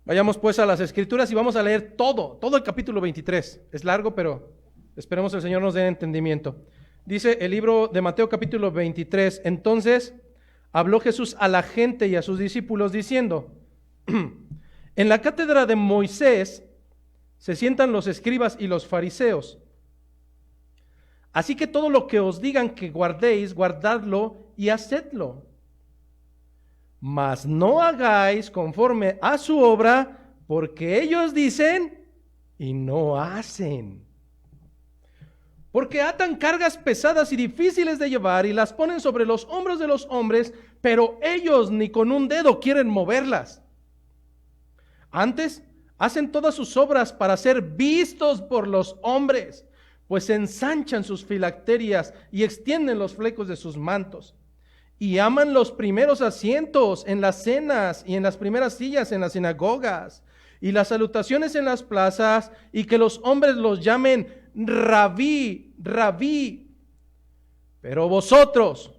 Vayamos pues a las Escrituras y vamos a leer todo el capítulo 23. Es largo, pero esperemos el Señor nos dé entendimiento. Dice el libro de Mateo capítulo 23, entonces habló Jesús a la gente y a sus discípulos diciendo, en la cátedra de Moisés se sientan los escribas y los fariseos. Así que todo lo que os digan que guardéis, guardadlo y hacedlo. Mas no hagáis conforme a su obra, porque ellos dicen y no hacen. Porque atan cargas pesadas y difíciles de llevar y las ponen sobre los hombros de los hombres, pero ellos ni con un dedo quieren moverlas. Antes, hacen todas sus obras para ser vistos por los hombres, pues ensanchan sus filacterias y extienden los flecos de sus mantos. Y aman los primeros asientos en las cenas y en las primeras sillas en las sinagogas y las salutaciones en las plazas y que los hombres los llamen rabí, rabí. Pero vosotros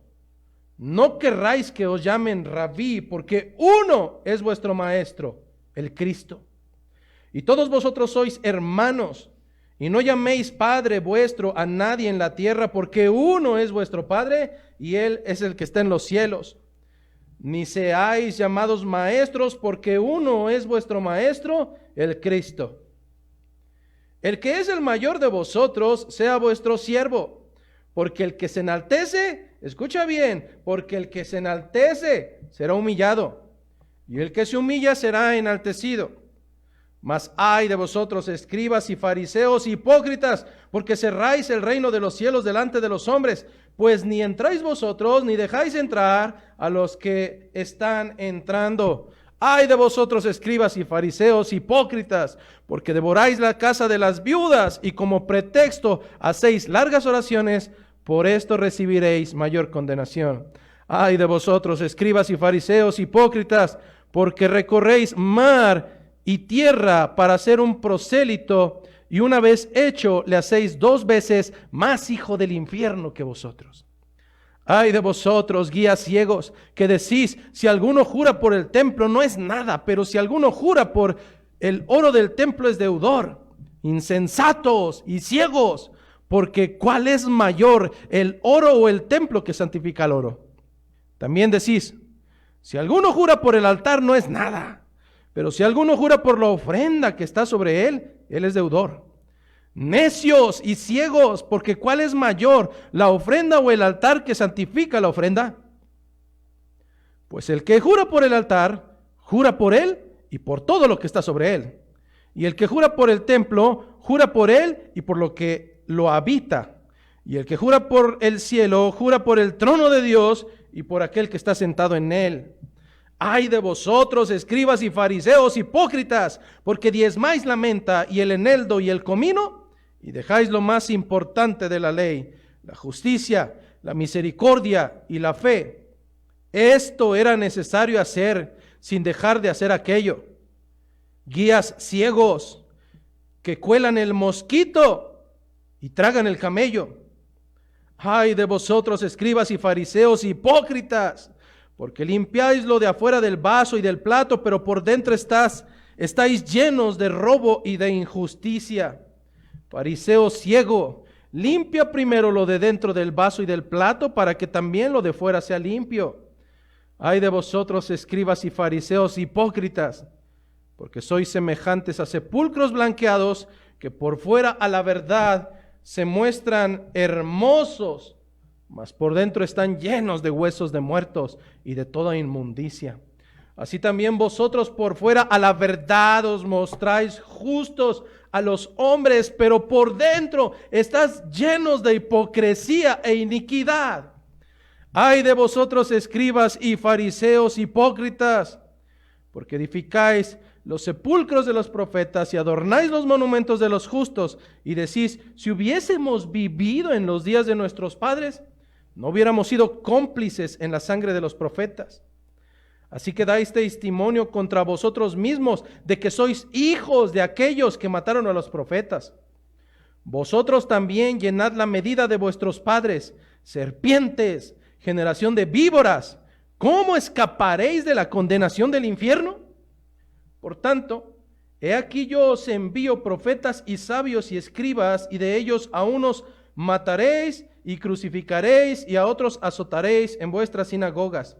no querráis que os llamen rabí, porque uno es vuestro maestro, el Cristo. Y todos vosotros sois hermanos. Y no llaméis Padre vuestro a nadie en la tierra, porque uno es vuestro Padre, y Él es el que está en los cielos. Ni seáis llamados maestros, porque uno es vuestro Maestro, el Cristo. El que es el mayor de vosotros, sea vuestro siervo, porque el que se enaltece, escucha bien, porque el que se enaltece será humillado, y el que se humilla será enaltecido. Mas ay de vosotros, escribas y fariseos hipócritas, porque cerráis el reino de los cielos delante de los hombres, pues ni entráis vosotros, ni dejáis entrar a los que están entrando. Ay de vosotros, escribas y fariseos hipócritas, porque devoráis la casa de las viudas, y como pretexto hacéis largas oraciones, por esto recibiréis mayor condenación. Ay de vosotros, escribas y fariseos hipócritas, porque recorréis mar y tierra para ser un prosélito, y una vez hecho le hacéis 2 veces más hijo del infierno que vosotros. Ay de vosotros, guías ciegos, que decís, si alguno jura por el templo no es nada, pero si alguno jura por el oro del templo es deudor. Insensatos y ciegos, porque ¿cuál es mayor, el oro o el templo que santifica el oro? También decís, si alguno jura por el altar no es nada, pero si alguno jura por la ofrenda que está sobre él, él es deudor. Necios y ciegos, porque ¿cuál es mayor, la ofrenda o el altar que santifica la ofrenda? Pues el que jura por el altar, jura por él y por todo lo que está sobre él. Y el que jura por el templo, jura por él y por lo que lo habita. Y el que jura por el cielo, jura por el trono de Dios y por aquel que está sentado en él. Ay de vosotros, escribas y fariseos hipócritas, porque diezmáis la menta y el eneldo y el comino, y dejáis lo más importante de la ley, la justicia, la misericordia y la fe. Esto era necesario hacer, sin dejar de hacer aquello. Guías ciegos, que cuelan el mosquito y tragan el camello. Ay de vosotros, escribas y fariseos hipócritas, porque limpiáis lo de afuera del vaso y del plato, pero por dentro estáis llenos de robo y de injusticia. Fariseo ciego, limpia primero lo de dentro del vaso y del plato, para que también lo de fuera sea limpio. Ay de vosotros, escribas y fariseos hipócritas, porque sois semejantes a sepulcros blanqueados, que por fuera a la verdad se muestran hermosos, mas por dentro están llenos de huesos de muertos y de toda inmundicia. Así también vosotros por fuera a la verdad os mostráis justos a los hombres, pero por dentro estáis llenos de hipocresía e iniquidad. Ay de vosotros, escribas y fariseos hipócritas, porque edificáis los sepulcros de los profetas y adornáis los monumentos de los justos, y decís, si hubiésemos vivido en los días de nuestros padres, no hubiéramos sido cómplices en la sangre de los profetas. Así que dais testimonio contra vosotros mismos de que sois hijos de aquellos que mataron a los profetas. Vosotros también llenad la medida de vuestros padres, serpientes, generación de víboras. ¿Cómo escaparéis de la condenación del infierno? Por tanto, he aquí yo os envío profetas y sabios y escribas, y de ellos a unos mataréis y crucificaréis, y a otros azotaréis en vuestras sinagogas,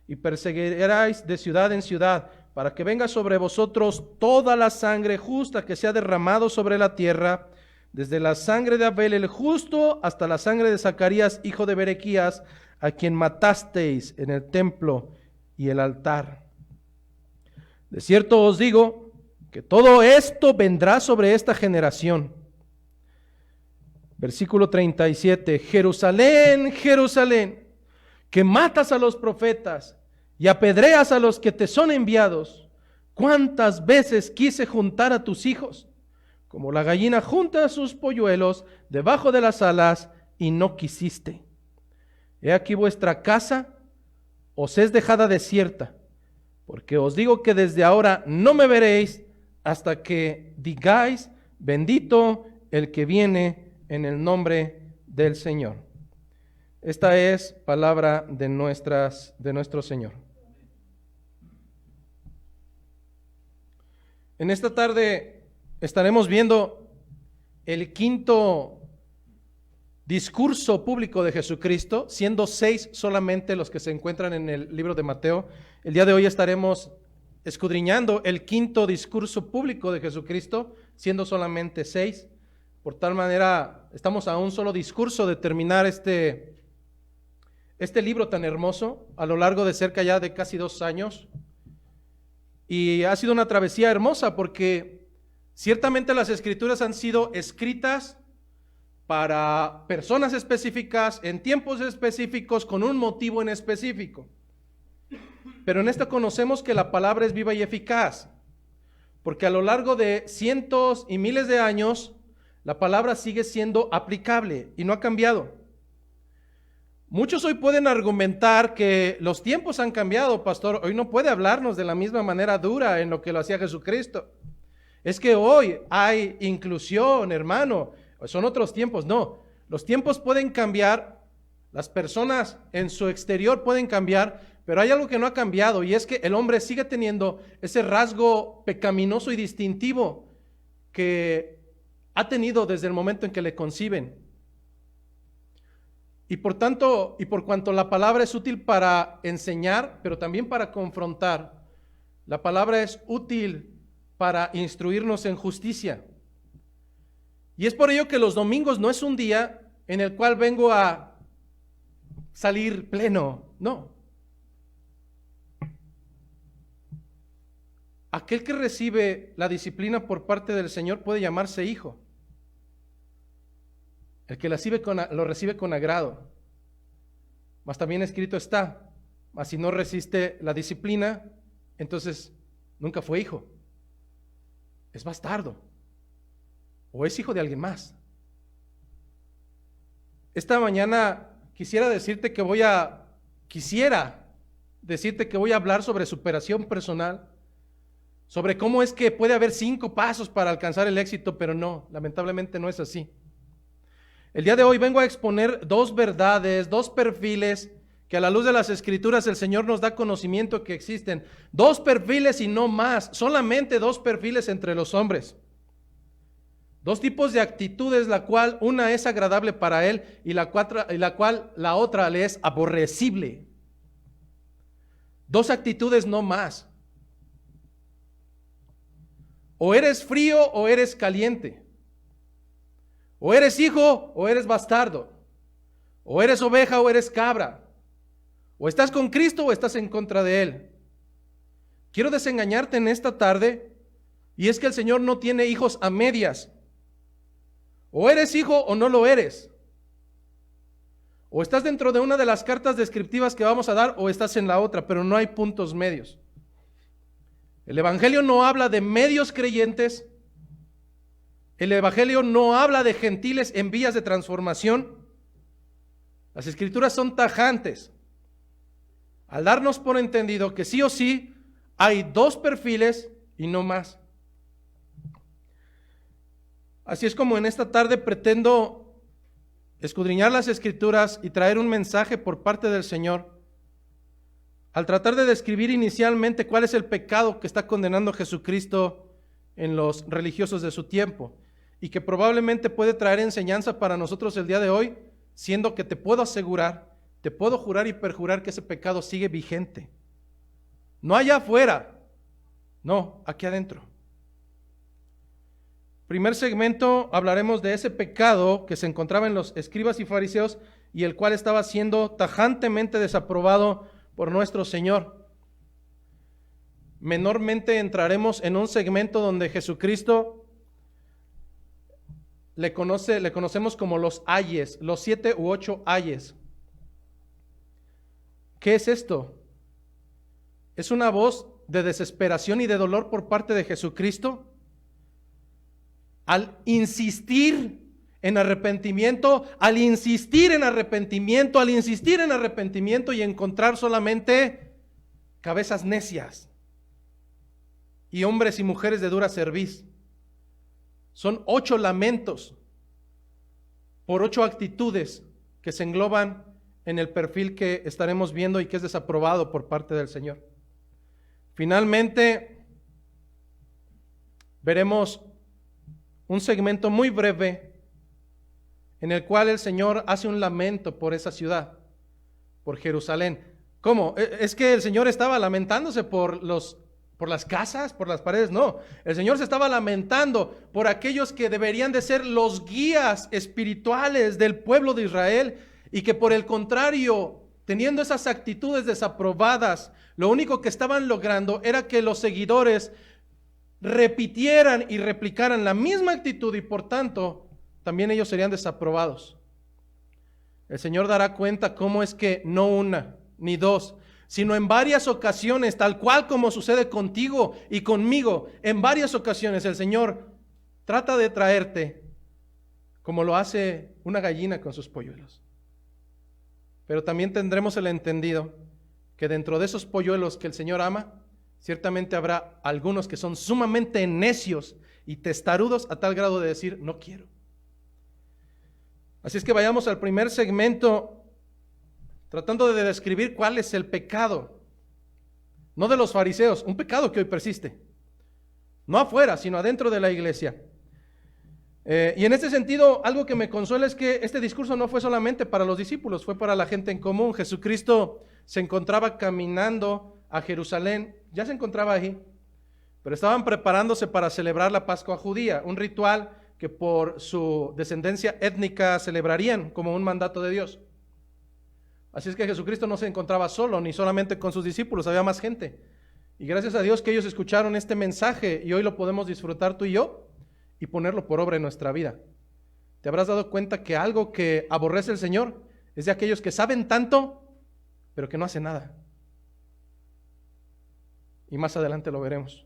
y perseguiréis de ciudad en ciudad, para que venga sobre vosotros toda la sangre justa que se ha derramado sobre la tierra, desde la sangre de Abel el justo hasta la sangre de Zacarías, hijo de Berequías, a quien matasteis en el templo y el altar. De cierto os digo que todo esto vendrá sobre esta generación. Versículo 37, Jerusalén, Jerusalén, que matas a los profetas y apedreas a los que te son enviados. ¿Cuántas veces quise juntar a tus hijos, como la gallina junta a sus polluelos debajo de las alas, y no quisiste? He aquí vuestra casa os es dejada desierta, porque os digo que desde ahora no me veréis hasta que digáis, bendito el que viene en el nombre del Señor. Esta es palabra de nuestro Señor. En esta tarde estaremos viendo el quinto discurso público de Jesucristo, siendo 6 solamente los que se encuentran en el libro de Mateo. El día de hoy estaremos escudriñando el quinto discurso público de Jesucristo, siendo solamente 6. Por tal manera, estamos a un solo discurso de terminar este libro tan hermoso a lo largo de cerca ya de casi 2 años. Y ha sido una travesía hermosa porque ciertamente las Escrituras han sido escritas para personas específicas, en tiempos específicos, con un motivo en específico. Pero en esto conocemos que la palabra es viva y eficaz, porque a lo largo de cientos y miles de años, la palabra sigue siendo aplicable y no ha cambiado. Muchos hoy pueden argumentar que los tiempos han cambiado, pastor. Hoy no puede hablarnos de la misma manera dura en lo que lo hacía Jesucristo. Es que hoy hay inclusión, hermano. Son otros tiempos. No, los tiempos pueden cambiar, las personas en su exterior pueden cambiar, pero hay algo que no ha cambiado, y es que el hombre sigue teniendo ese rasgo pecaminoso y distintivo que ha tenido desde el momento en que le conciben. Y por tanto, y por cuanto la palabra es útil para enseñar, pero también para confrontar, la palabra es útil para instruirnos en justicia. Y es por ello que los domingos no es un día en el cual vengo a salir pleno, no. Aquel que recibe la disciplina por parte del Señor puede llamarse hijo. El que lo recibe con agrado. Mas también escrito está, mas si no resiste la disciplina, entonces nunca fue hijo. Es bastardo. O es hijo de alguien más. Esta mañana quisiera decirte que voy a hablar sobre superación personal, sobre cómo es que puede haber 5 pasos para alcanzar el éxito, pero no, lamentablemente no es así. El día de hoy vengo a exponer 2 verdades, 2 perfiles que a la luz de las Escrituras el Señor nos da conocimiento que existen. 2 perfiles y no más, solamente 2 perfiles entre los hombres. 2 tipos de actitudes, la cual una es agradable para Él y la cual la otra le es aborrecible. 2 actitudes no más. O eres frío o eres caliente. O eres hijo o eres bastardo. O eres oveja o eres cabra. O estás con Cristo o estás en contra de Él. Quiero desengañarte en esta tarde, y es que el Señor no tiene hijos a medias. O eres hijo o no lo eres. O estás dentro de una de las cartas descriptivas que vamos a dar, o estás en la otra, pero no hay puntos medios. El Evangelio no habla de medios creyentes. El Evangelio no habla de gentiles en vías de transformación. Las Escrituras son tajantes al darnos por entendido que sí o sí hay 2 perfiles y no más. Así es como en esta tarde pretendo escudriñar las Escrituras y traer un mensaje por parte del Señor al tratar de describir inicialmente cuál es el pecado que está condenando Jesucristo en los religiosos de su tiempo, y que probablemente puede traer enseñanza para nosotros el día de hoy, siendo que te puedo asegurar, te puedo jurar y perjurar que ese pecado sigue vigente. No allá afuera, no, aquí adentro. Primer segmento, hablaremos de ese pecado que se encontraba en los escribas y fariseos y el cual estaba siendo tajantemente desaprobado por nuestro Señor. Menormente entraremos en un segmento donde Jesucristo le conocemos como los ayes, los 7 u 8 ayes. ¿Qué es esto? Es una voz de desesperación y de dolor por parte de Jesucristo al insistir en arrepentimiento, al insistir en arrepentimiento, al insistir en arrepentimiento y encontrar solamente cabezas necias y hombres y mujeres de dura cerviz. Son 8 lamentos por 8 actitudes que se engloban en el perfil que estaremos viendo y que es desaprobado por parte del Señor. Finalmente, veremos un segmento muy breve en el cual el Señor hace un lamento por esa ciudad, por Jerusalén. ¿Cómo? ¿Es que el Señor estaba lamentándose por las casas, por las paredes? No, el Señor se estaba lamentando por aquellos que deberían de ser los guías espirituales del pueblo de Israel y que por el contrario, teniendo esas actitudes desaprobadas, lo único que estaban logrando era que los seguidores repitieran y replicaran la misma actitud y por tanto también ellos serían desaprobados. El Señor dará cuenta cómo es que no una ni dos, sino en varias ocasiones, tal cual como sucede contigo y conmigo, en varias ocasiones el Señor trata de traerte como lo hace una gallina con sus polluelos. Pero también tendremos el entendido que dentro de esos polluelos que el Señor ama, ciertamente habrá algunos que son sumamente necios y testarudos a tal grado de decir, no quiero. Así es que vayamos al primer segmento, tratando de describir cuál es el pecado, no de los fariseos, un pecado que hoy persiste, no afuera, sino adentro de la iglesia. Y en este sentido, algo que me consuela es que este discurso no fue solamente para los discípulos, fue para la gente en común. Jesucristo se encontraba caminando a Jerusalén, ya se encontraba ahí, pero estaban preparándose para celebrar la Pascua judía, un ritual que por su descendencia étnica celebrarían como un mandato de Dios. Así es que Jesucristo no se encontraba solo, ni solamente con sus discípulos, había más gente. Y gracias a Dios que ellos escucharon este mensaje y hoy lo podemos disfrutar tú y yo y ponerlo por obra en nuestra vida. Te habrás dado cuenta que algo que aborrece el Señor es de aquellos que saben tanto, pero que no hacen nada. Y más adelante lo veremos.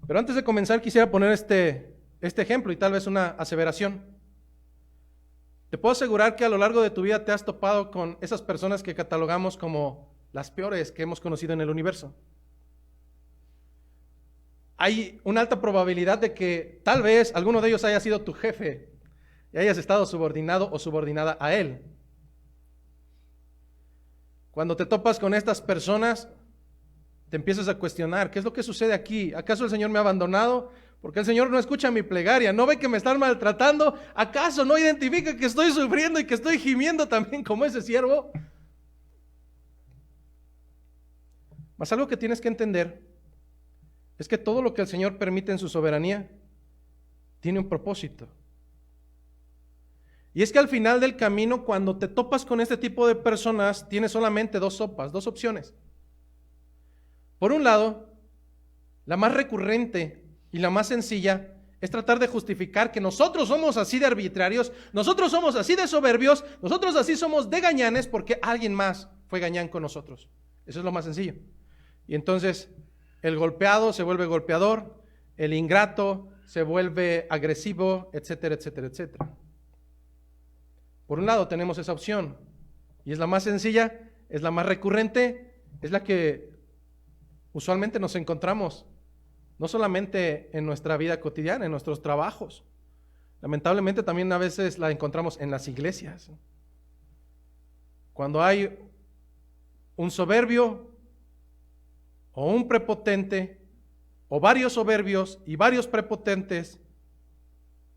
Pero antes de comenzar quisiera poner este ejemplo y tal vez una aseveración. Te puedo asegurar que a lo largo de tu vida te has topado con esas personas que catalogamos como las peores que hemos conocido en el universo. Hay una alta probabilidad de que tal vez alguno de ellos haya sido tu jefe y hayas estado subordinado o subordinada a él. Cuando te topas con estas personas, te empiezas a cuestionar, ¿qué es lo que sucede aquí? ¿Acaso el Señor me ha abandonado? ¿Por qué el Señor no escucha mi plegaria? ¿No ve que me están maltratando? ¿Acaso no identifica que estoy sufriendo y que estoy gimiendo también como ese siervo? Mas algo que tienes que entender es que todo lo que el Señor permite en su soberanía tiene un propósito. Y es que al final del camino, cuando te topas con este tipo de personas, tienes solamente dos opciones. Por un lado, la más recurrente y la más sencilla es tratar de justificar que nosotros somos así de arbitrarios, nosotros somos así de soberbios, nosotros así somos de gañanes porque alguien más fue gañán con nosotros. Eso es lo más sencillo. Y entonces el golpeado se vuelve golpeador, el ingrato se vuelve agresivo, etcétera, etcétera, etcétera. Por un lado tenemos esa opción y es la más sencilla, es la más recurrente, es la que usualmente nos encontramos, no solamente en nuestra vida cotidiana, en nuestros trabajos. Lamentablemente también a veces la encontramos en las iglesias. Cuando hay un soberbio o un prepotente o varios soberbios y varios prepotentes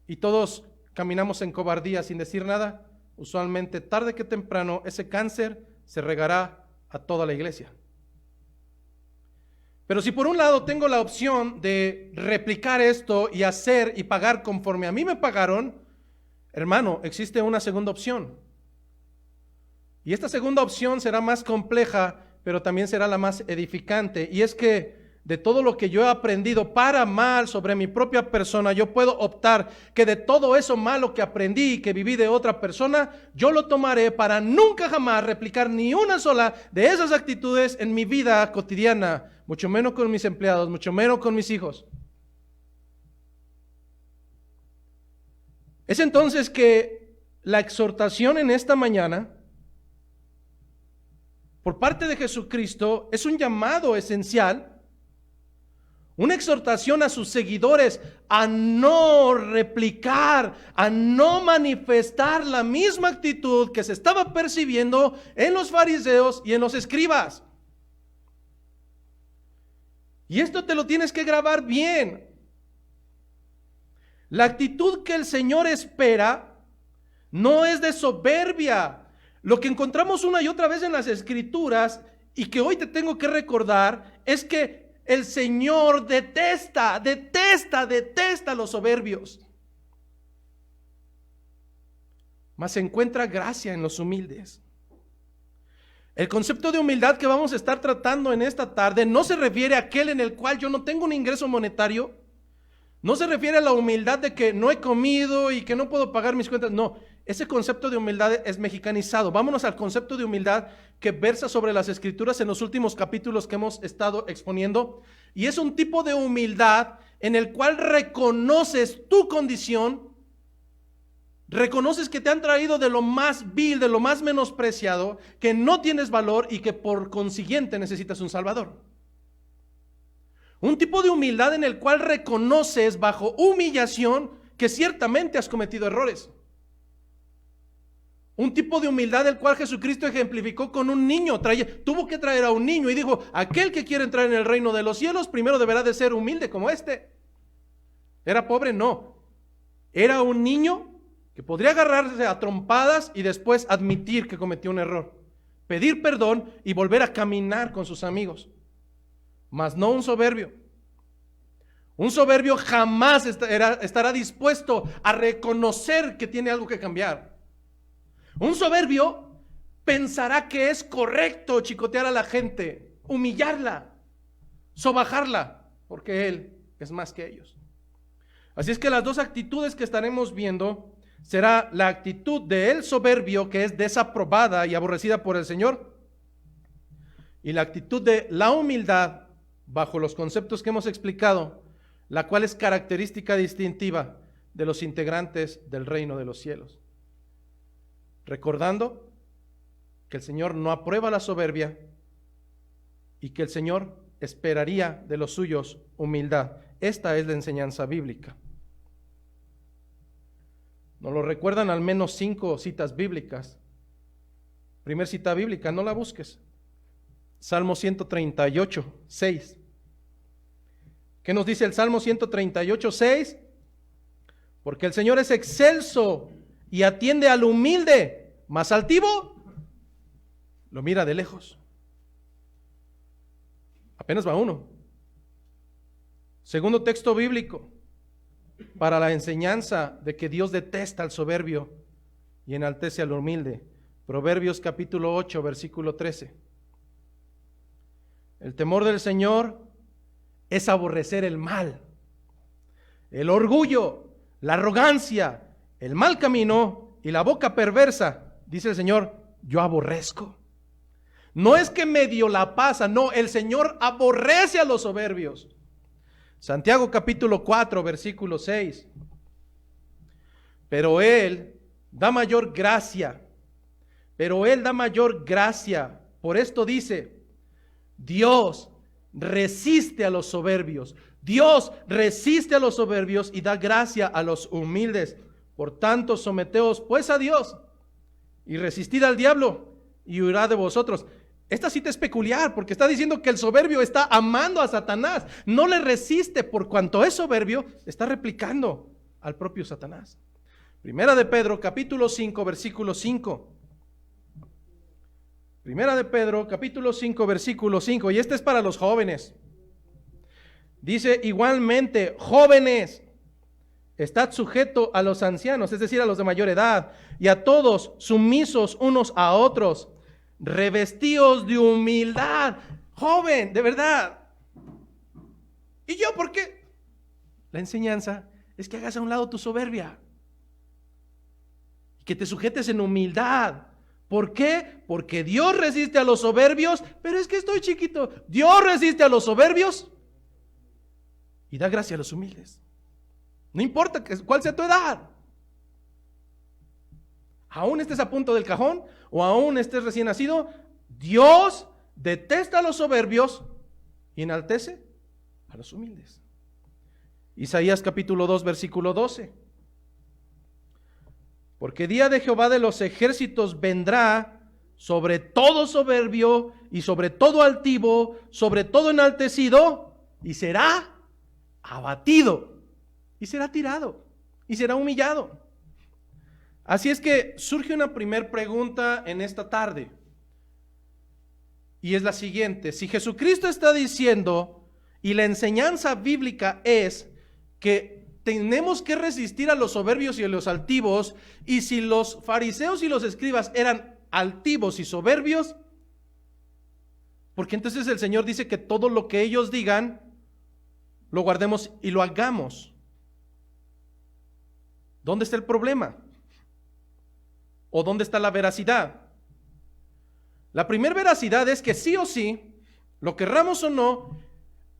y todos caminamos en cobardía sin decir nada, usualmente tarde que temprano ese cáncer se regará a toda la iglesia. Pero si por un lado tengo la opción de replicar esto y hacer y pagar conforme a mí me pagaron, hermano, existe una segunda opción. Y esta segunda opción será más compleja, pero también será la más edificante. Y es que de todo lo que yo he aprendido para mal sobre mi propia persona, yo puedo optar que de todo eso malo que aprendí y que viví de otra persona, yo lo tomaré para nunca jamás replicar ni una sola de esas actitudes en mi vida cotidiana, mucho menos con mis empleados, mucho menos con mis hijos. Es entonces que la exhortación en esta mañana por parte de Jesucristo es un llamado esencial, una exhortación a sus seguidores a no replicar, a no manifestar la misma actitud que se estaba percibiendo en los fariseos y en los escribas. Y esto te lo tienes que grabar bien. La actitud que el Señor espera no es de soberbia. Lo que encontramos una y otra vez en las Escrituras y que hoy te tengo que recordar es que el Señor detesta a los soberbios, mas se encuentra gracia en los humildes. El concepto de humildad que vamos a estar tratando en esta tarde no se refiere a aquel en el cual yo no tengo un ingreso monetario, no se refiere a la humildad de que no he comido y que no puedo pagar mis cuentas, no. Ese concepto de humildad es mexicanizado. Vámonos al concepto de humildad que versa sobre las Escrituras en los últimos capítulos que hemos estado exponiendo. Y es un tipo de humildad en el cual reconoces tu condición, reconoces que te han traído de lo más vil, de lo más menospreciado, que no tienes valor y que por consiguiente necesitas un Salvador. Un tipo de humildad en el cual reconoces bajo humillación que ciertamente has cometido errores. Un tipo de humildad el cual Jesucristo ejemplificó con un niño. Tuvo que traer a un niño y dijo, aquel que quiere entrar en el reino de los cielos, primero deberá de ser humilde como este. ¿Era pobre? No. Era un niño que podría agarrarse a trompadas y después admitir que cometió un error. Pedir perdón y volver a caminar con sus amigos. Mas no un soberbio. Un soberbio jamás estará dispuesto a reconocer que tiene algo que cambiar. Un soberbio pensará que es correcto chicotear a la gente, humillarla, sobajarla, porque él es más que ellos. Así es que las dos actitudes que estaremos viendo será la actitud del soberbio, que es desaprobada y aborrecida por el Señor, y la actitud de la humildad, bajo los conceptos que hemos explicado, la cual es característica distintiva de los integrantes del reino de los cielos. Recordando que el Señor no aprueba la soberbia y que el Señor esperaría de los suyos humildad. Esta es la enseñanza bíblica. Nos lo recuerdan al menos 5 citas bíblicas. Primer cita bíblica, no la busques. Salmo 138, 6. ¿Qué nos dice el Salmo 138, 6? Porque el Señor es excelso y atiende al humilde, mas altivo lo mira de lejos. Apenas va uno. Segundo texto bíblico para la enseñanza de que Dios detesta al soberbio y enaltece al humilde. Proverbios capítulo 8, versículo 13. El temor del Señor es aborrecer el mal, el orgullo, la arrogancia, el mal camino y la boca perversa, dice el Señor, yo aborrezco. No es que medio la pasa, no, el Señor aborrece a los soberbios. Santiago capítulo 4, versículo 6. Pero Él da mayor gracia, Por esto dice, Dios resiste a los soberbios. Dios resiste a los soberbios y da gracia a los humildes. Por tanto, someteos pues a Dios y resistid al diablo y huirá de vosotros. Esta cita es peculiar porque está diciendo que el soberbio está amando a Satanás. No le resiste por cuanto es soberbio, está replicando al propio Satanás. Primera de Pedro, capítulo 5, versículo 5. Primera de Pedro, capítulo 5, versículo 5. Y este es para los jóvenes. Dice igualmente, jóvenes, estad sujetos a los ancianos, es decir, a los de mayor edad, y a todos sumisos unos a otros, revestidos de humildad. Joven, de verdad. ¿Y yo por qué? La enseñanza es que hagas a un lado tu soberbia, que te sujetes en humildad. ¿Por qué? Porque Dios resiste a los soberbios, pero es que estoy chiquito. Dios resiste a los soberbios y da gracia a los humildes. No importa cuál sea tu edad. Aún estés a punto del cajón o aún estés recién nacido, Dios detesta a los soberbios y enaltece a los humildes. Isaías capítulo 2, versículo 12. Porque día de Jehová de los ejércitos vendrá sobre todo soberbio y sobre todo altivo, sobre todo enaltecido, y será abatido, y será tirado, y será humillado. Así es que surge una primer pregunta en esta tarde, y es la siguiente: si Jesucristo está diciendo, y la enseñanza bíblica es que tenemos que resistir a los soberbios y a los altivos, y si los fariseos y los escribas eran altivos y soberbios, porque entonces el Señor dice que todo lo que ellos digan lo guardemos y lo hagamos. ¿Dónde está el problema? ¿O dónde está la veracidad? La primera veracidad es que sí o sí, lo querramos o no,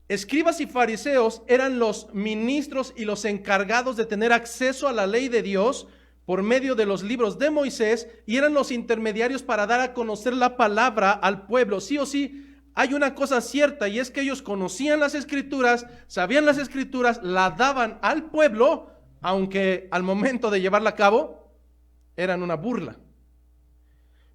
escribas y fariseos eran los ministros y los encargados de tener acceso a la ley de Dios por medio de los libros de Moisés, y eran los intermediarios para dar a conocer la palabra al pueblo. Sí o sí, hay una cosa cierta, y es que ellos conocían las escrituras, sabían las escrituras, la daban al pueblo, aunque al momento de llevarla a cabo eran una burla.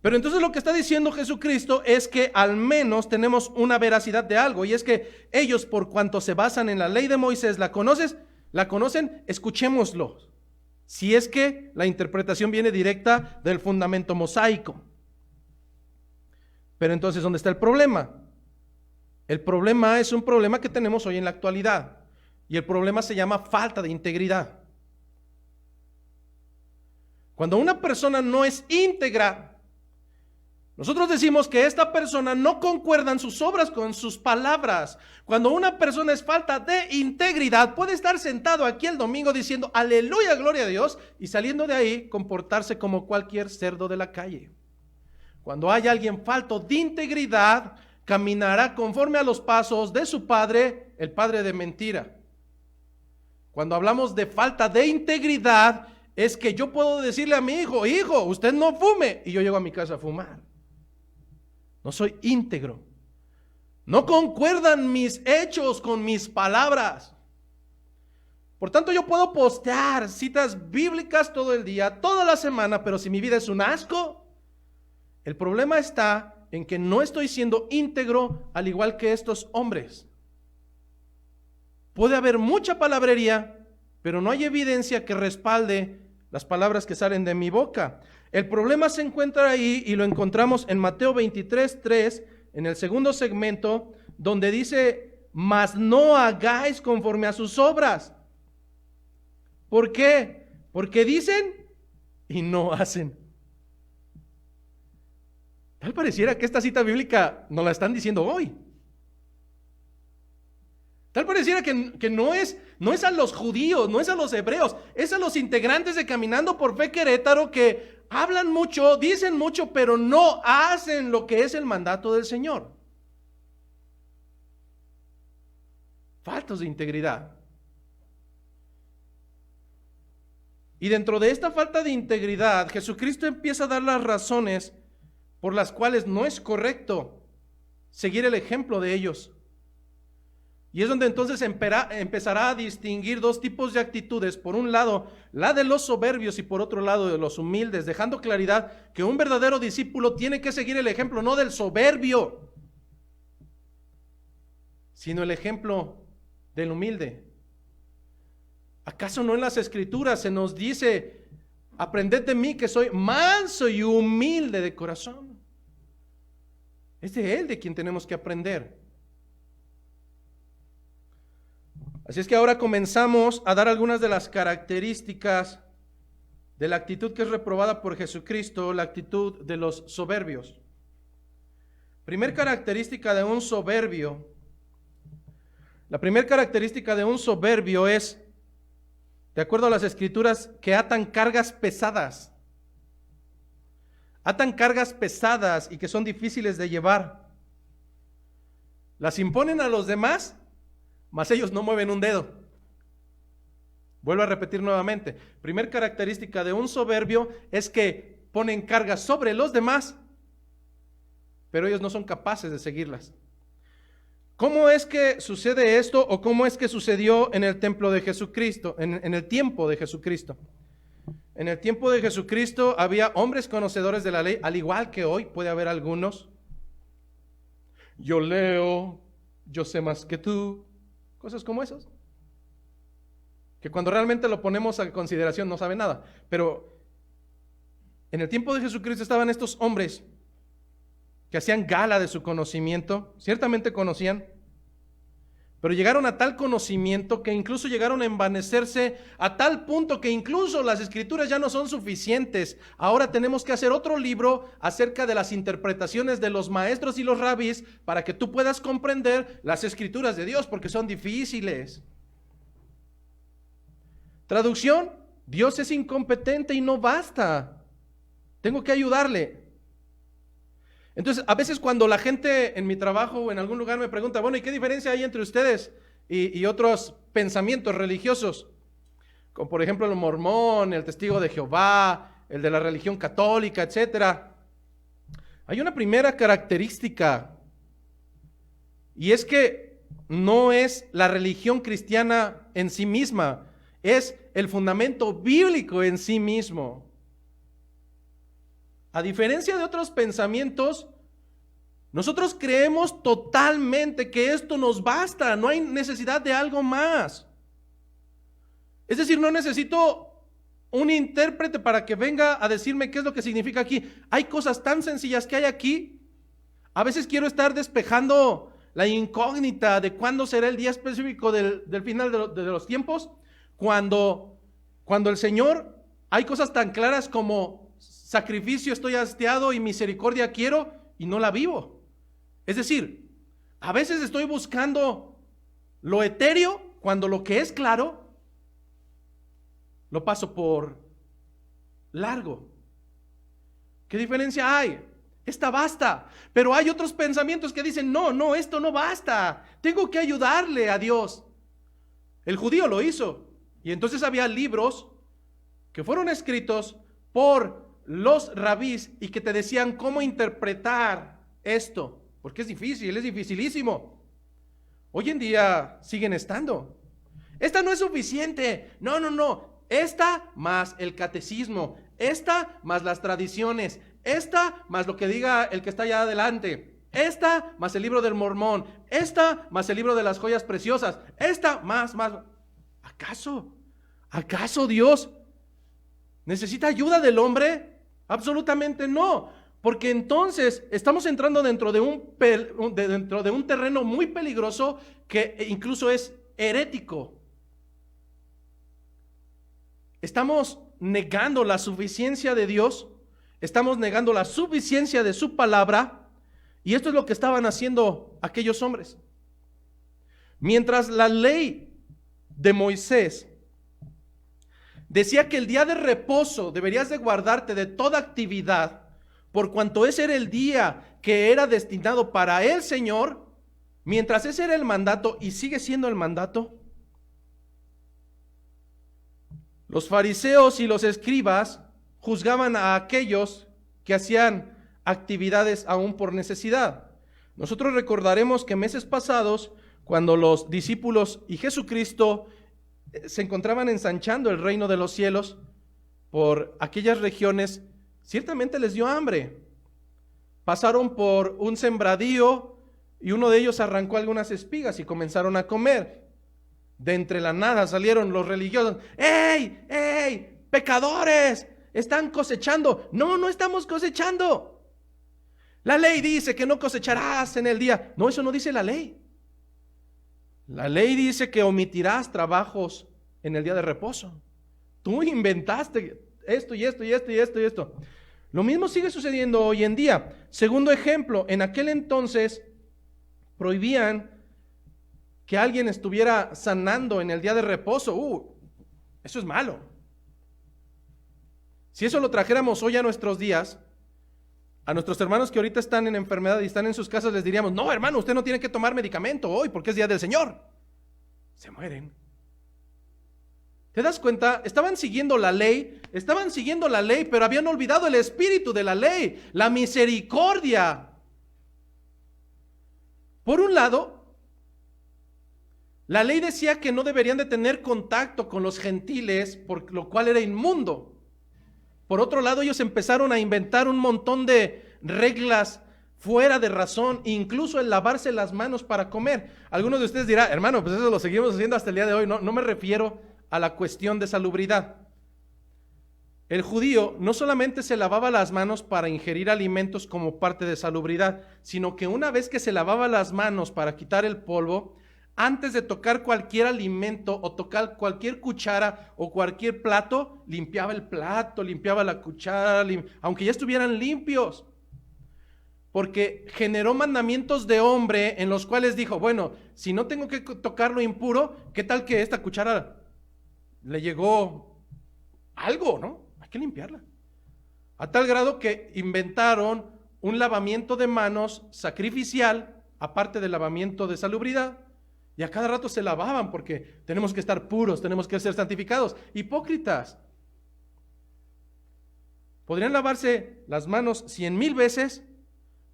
Pero entonces lo que está diciendo Jesucristo es que al menos tenemos una veracidad de algo, y es que ellos, por cuanto se basan en la ley de Moisés, ¿la conocen? Escuchémoslo. Si es que la interpretación viene directa del fundamento mosaico. Pero entonces, ¿dónde está el problema? El problema es un problema que tenemos hoy en la actualidad, y el problema se llama falta de integridad. Cuando una persona no es íntegra, nosotros decimos que esta persona no concuerdan sus obras con sus palabras. Cuando una persona es falta de integridad, puede estar sentado aquí el domingo diciendo aleluya, gloria a Dios, y saliendo de ahí comportarse como cualquier cerdo de la calle. Cuando hay alguien falto de integridad, caminará conforme a los pasos de su padre, el padre de mentira. Cuando hablamos de falta de integridad, es que yo puedo decirle a mi hijo, hijo, usted no fume, y yo llego a mi casa a fumar. No soy íntegro. No concuerdan mis hechos con mis palabras. Por tanto, yo puedo postear citas bíblicas todo el día, toda la semana, pero si mi vida es un asco, el problema está en que no estoy siendo íntegro al igual que estos hombres. Puede haber mucha palabrería, pero no hay evidencia que respalde las palabras que salen de mi boca. El problema se encuentra ahí, y lo encontramos en Mateo 23:3, en el segundo segmento, donde dice, mas no hagáis conforme a sus obras. ¿Por qué? Porque dicen y no hacen. Tal pareciera que esta cita bíblica nos la están diciendo hoy. Tal pareciera que no es a los judíos, no es a los hebreos, es a los integrantes de Caminando por Fe Querétaro, que hablan mucho, dicen mucho, pero no hacen lo que es el mandato del Señor. Faltos de integridad. Y dentro de esta falta de integridad, Jesucristo empieza a dar las razones por las cuales no es correcto seguir el ejemplo de ellos. Y es donde entonces empezará a distinguir dos tipos de actitudes. Por un lado, la de los soberbios y por otro lado de los humildes, dejando claridad que un verdadero discípulo tiene que seguir el ejemplo no del soberbio, sino el ejemplo del humilde. ¿Acaso no en las Escrituras se nos dice, aprended de mí que soy manso y humilde de corazón? Es de Él de quien tenemos que aprender. Así es que ahora comenzamos a dar algunas de las características de la actitud que es reprobada por Jesucristo, la actitud de los soberbios. Primera característica de un soberbio. La primera característica de un soberbio es, de acuerdo a las Escrituras, que atan cargas pesadas. Atan cargas pesadas y que son difíciles de llevar. Las imponen a los demás, mas ellos no mueven un dedo. Vuelvo a repetir nuevamente. Primera característica de un soberbio es que ponen cargas sobre los demás, pero ellos no son capaces de seguirlas. ¿Cómo es que sucede esto o cómo es que sucedió en el templo de Jesucristo, en el tiempo de Jesucristo? En el tiempo de Jesucristo había hombres conocedores de la ley, al igual que hoy puede haber algunos. Yo leo, yo sé más que tú, cosas como esas, que cuando realmente lo ponemos a consideración no sabe nada. Pero en el tiempo de Jesucristo estaban estos hombres que hacían gala de su conocimiento, ciertamente conocían, pero llegaron a tal conocimiento que incluso llegaron a envanecerse a tal punto que incluso las Escrituras ya no son suficientes. Ahora tenemos que hacer otro libro acerca de las interpretaciones de los maestros y los rabís para que tú puedas comprender las Escrituras de Dios, porque son difíciles. Traducción: Dios es incompetente y no basta. Tengo que ayudarle. Entonces, a veces cuando la gente en mi trabajo o en algún lugar me pregunta, bueno, ¿y qué diferencia hay entre ustedes y otros pensamientos religiosos? Como por ejemplo el mormón, el testigo de Jehová, el de la religión católica, etcétera. Hay una primera característica, y es que no es la religión cristiana en sí misma, es el fundamento bíblico en sí mismo. A diferencia de otros pensamientos, nosotros creemos totalmente que esto nos basta, no hay necesidad de algo más. Es decir, no necesito un intérprete para que venga a decirme qué es lo que significa aquí. Hay cosas tan sencillas que hay aquí. A veces quiero estar despejando la incógnita de cuándo será el día específico del final de los tiempos, cuando el Señor, hay cosas tan claras como sacrificio estoy hastiado y misericordia quiero, y no la vivo. Es decir, a veces estoy buscando lo etéreo cuando lo que es claro lo paso por largo. ¿Qué diferencia hay? Esta basta. Pero hay otros pensamientos que dicen, no, esto no basta. Tengo que ayudarle a Dios. El judío lo hizo. Y entonces había libros que fueron escritos por los rabís y que te decían cómo interpretar esto, porque es difícil, es dificilísimo. Hoy en día siguen estando. Esta no es suficiente, no. Esta más el catecismo, esta más las tradiciones, esta más lo que diga el que está allá adelante, esta más el libro del mormón, esta más el libro de las joyas preciosas, esta más. ¿Acaso Dios necesita ayuda del hombre? Absolutamente no, porque entonces estamos entrando dentro de un terreno muy peligroso que incluso es herético. Estamos negando la suficiencia de Dios, estamos negando la suficiencia de su palabra, y esto es lo que estaban haciendo aquellos hombres. Mientras la ley de Moisés decía que el día de reposo deberías de guardarte de toda actividad, por cuanto ese era el día que era destinado para el Señor, mientras ese era el mandato y sigue siendo el mandato, los fariseos y los escribas juzgaban a aquellos que hacían actividades aún por necesidad. Nosotros recordaremos que meses pasados, cuando los discípulos y Jesucristo se encontraban ensanchando el reino de los cielos por aquellas regiones, ciertamente les dio hambre. Pasaron por un sembradío y uno de ellos arrancó algunas espigas y comenzaron a comer. De entre la nada salieron los religiosos. ¡Ey! ¡Ey! ¡Pecadores! Están cosechando. No, no estamos cosechando. La ley dice que no cosecharás en el día. No, eso no dice la ley. La ley dice que omitirás trabajos en el día de reposo. Tú inventaste esto y esto y esto y esto y esto. Lo mismo sigue sucediendo hoy en día. Segundo ejemplo, en aquel entonces prohibían que alguien estuviera sanando en el día de reposo. Eso es malo. Si eso lo trajéramos hoy a nuestros días, a nuestros hermanos que ahorita están en enfermedad y están en sus casas, les diríamos: no, hermano, usted no tiene que tomar medicamento hoy porque es día del Señor. Se mueren. ¿Te das cuenta? Estaban siguiendo la ley, pero habían olvidado el espíritu de la ley, la misericordia. Por un lado, la ley decía que no deberían de tener contacto con los gentiles, por lo cual era inmundo. Por otro lado, ellos empezaron a inventar un montón de reglas fuera de razón, incluso el lavarse las manos para comer. Algunos de ustedes dirán: hermano, pues eso lo seguimos haciendo hasta el día de hoy. No me refiero a la cuestión de salubridad. El judío no solamente se lavaba las manos para ingerir alimentos como parte de salubridad, sino que una vez que se lavaba las manos para quitar el polvo, antes de tocar cualquier alimento o tocar cualquier cuchara o cualquier plato, limpiaba el plato, limpiaba la cuchara, aunque ya estuvieran limpios. Porque generó mandamientos de hombre en los cuales dijo: bueno, si no tengo que tocar lo impuro, ¿qué tal que esta cuchara le llegó algo, no? Hay que limpiarla. A tal grado que inventaron un lavamiento de manos sacrificial, aparte del lavamiento de salubridad, y a cada rato se lavaban porque tenemos que estar puros, tenemos que ser santificados. Hipócritas. Podrían lavarse las manos 100,000 veces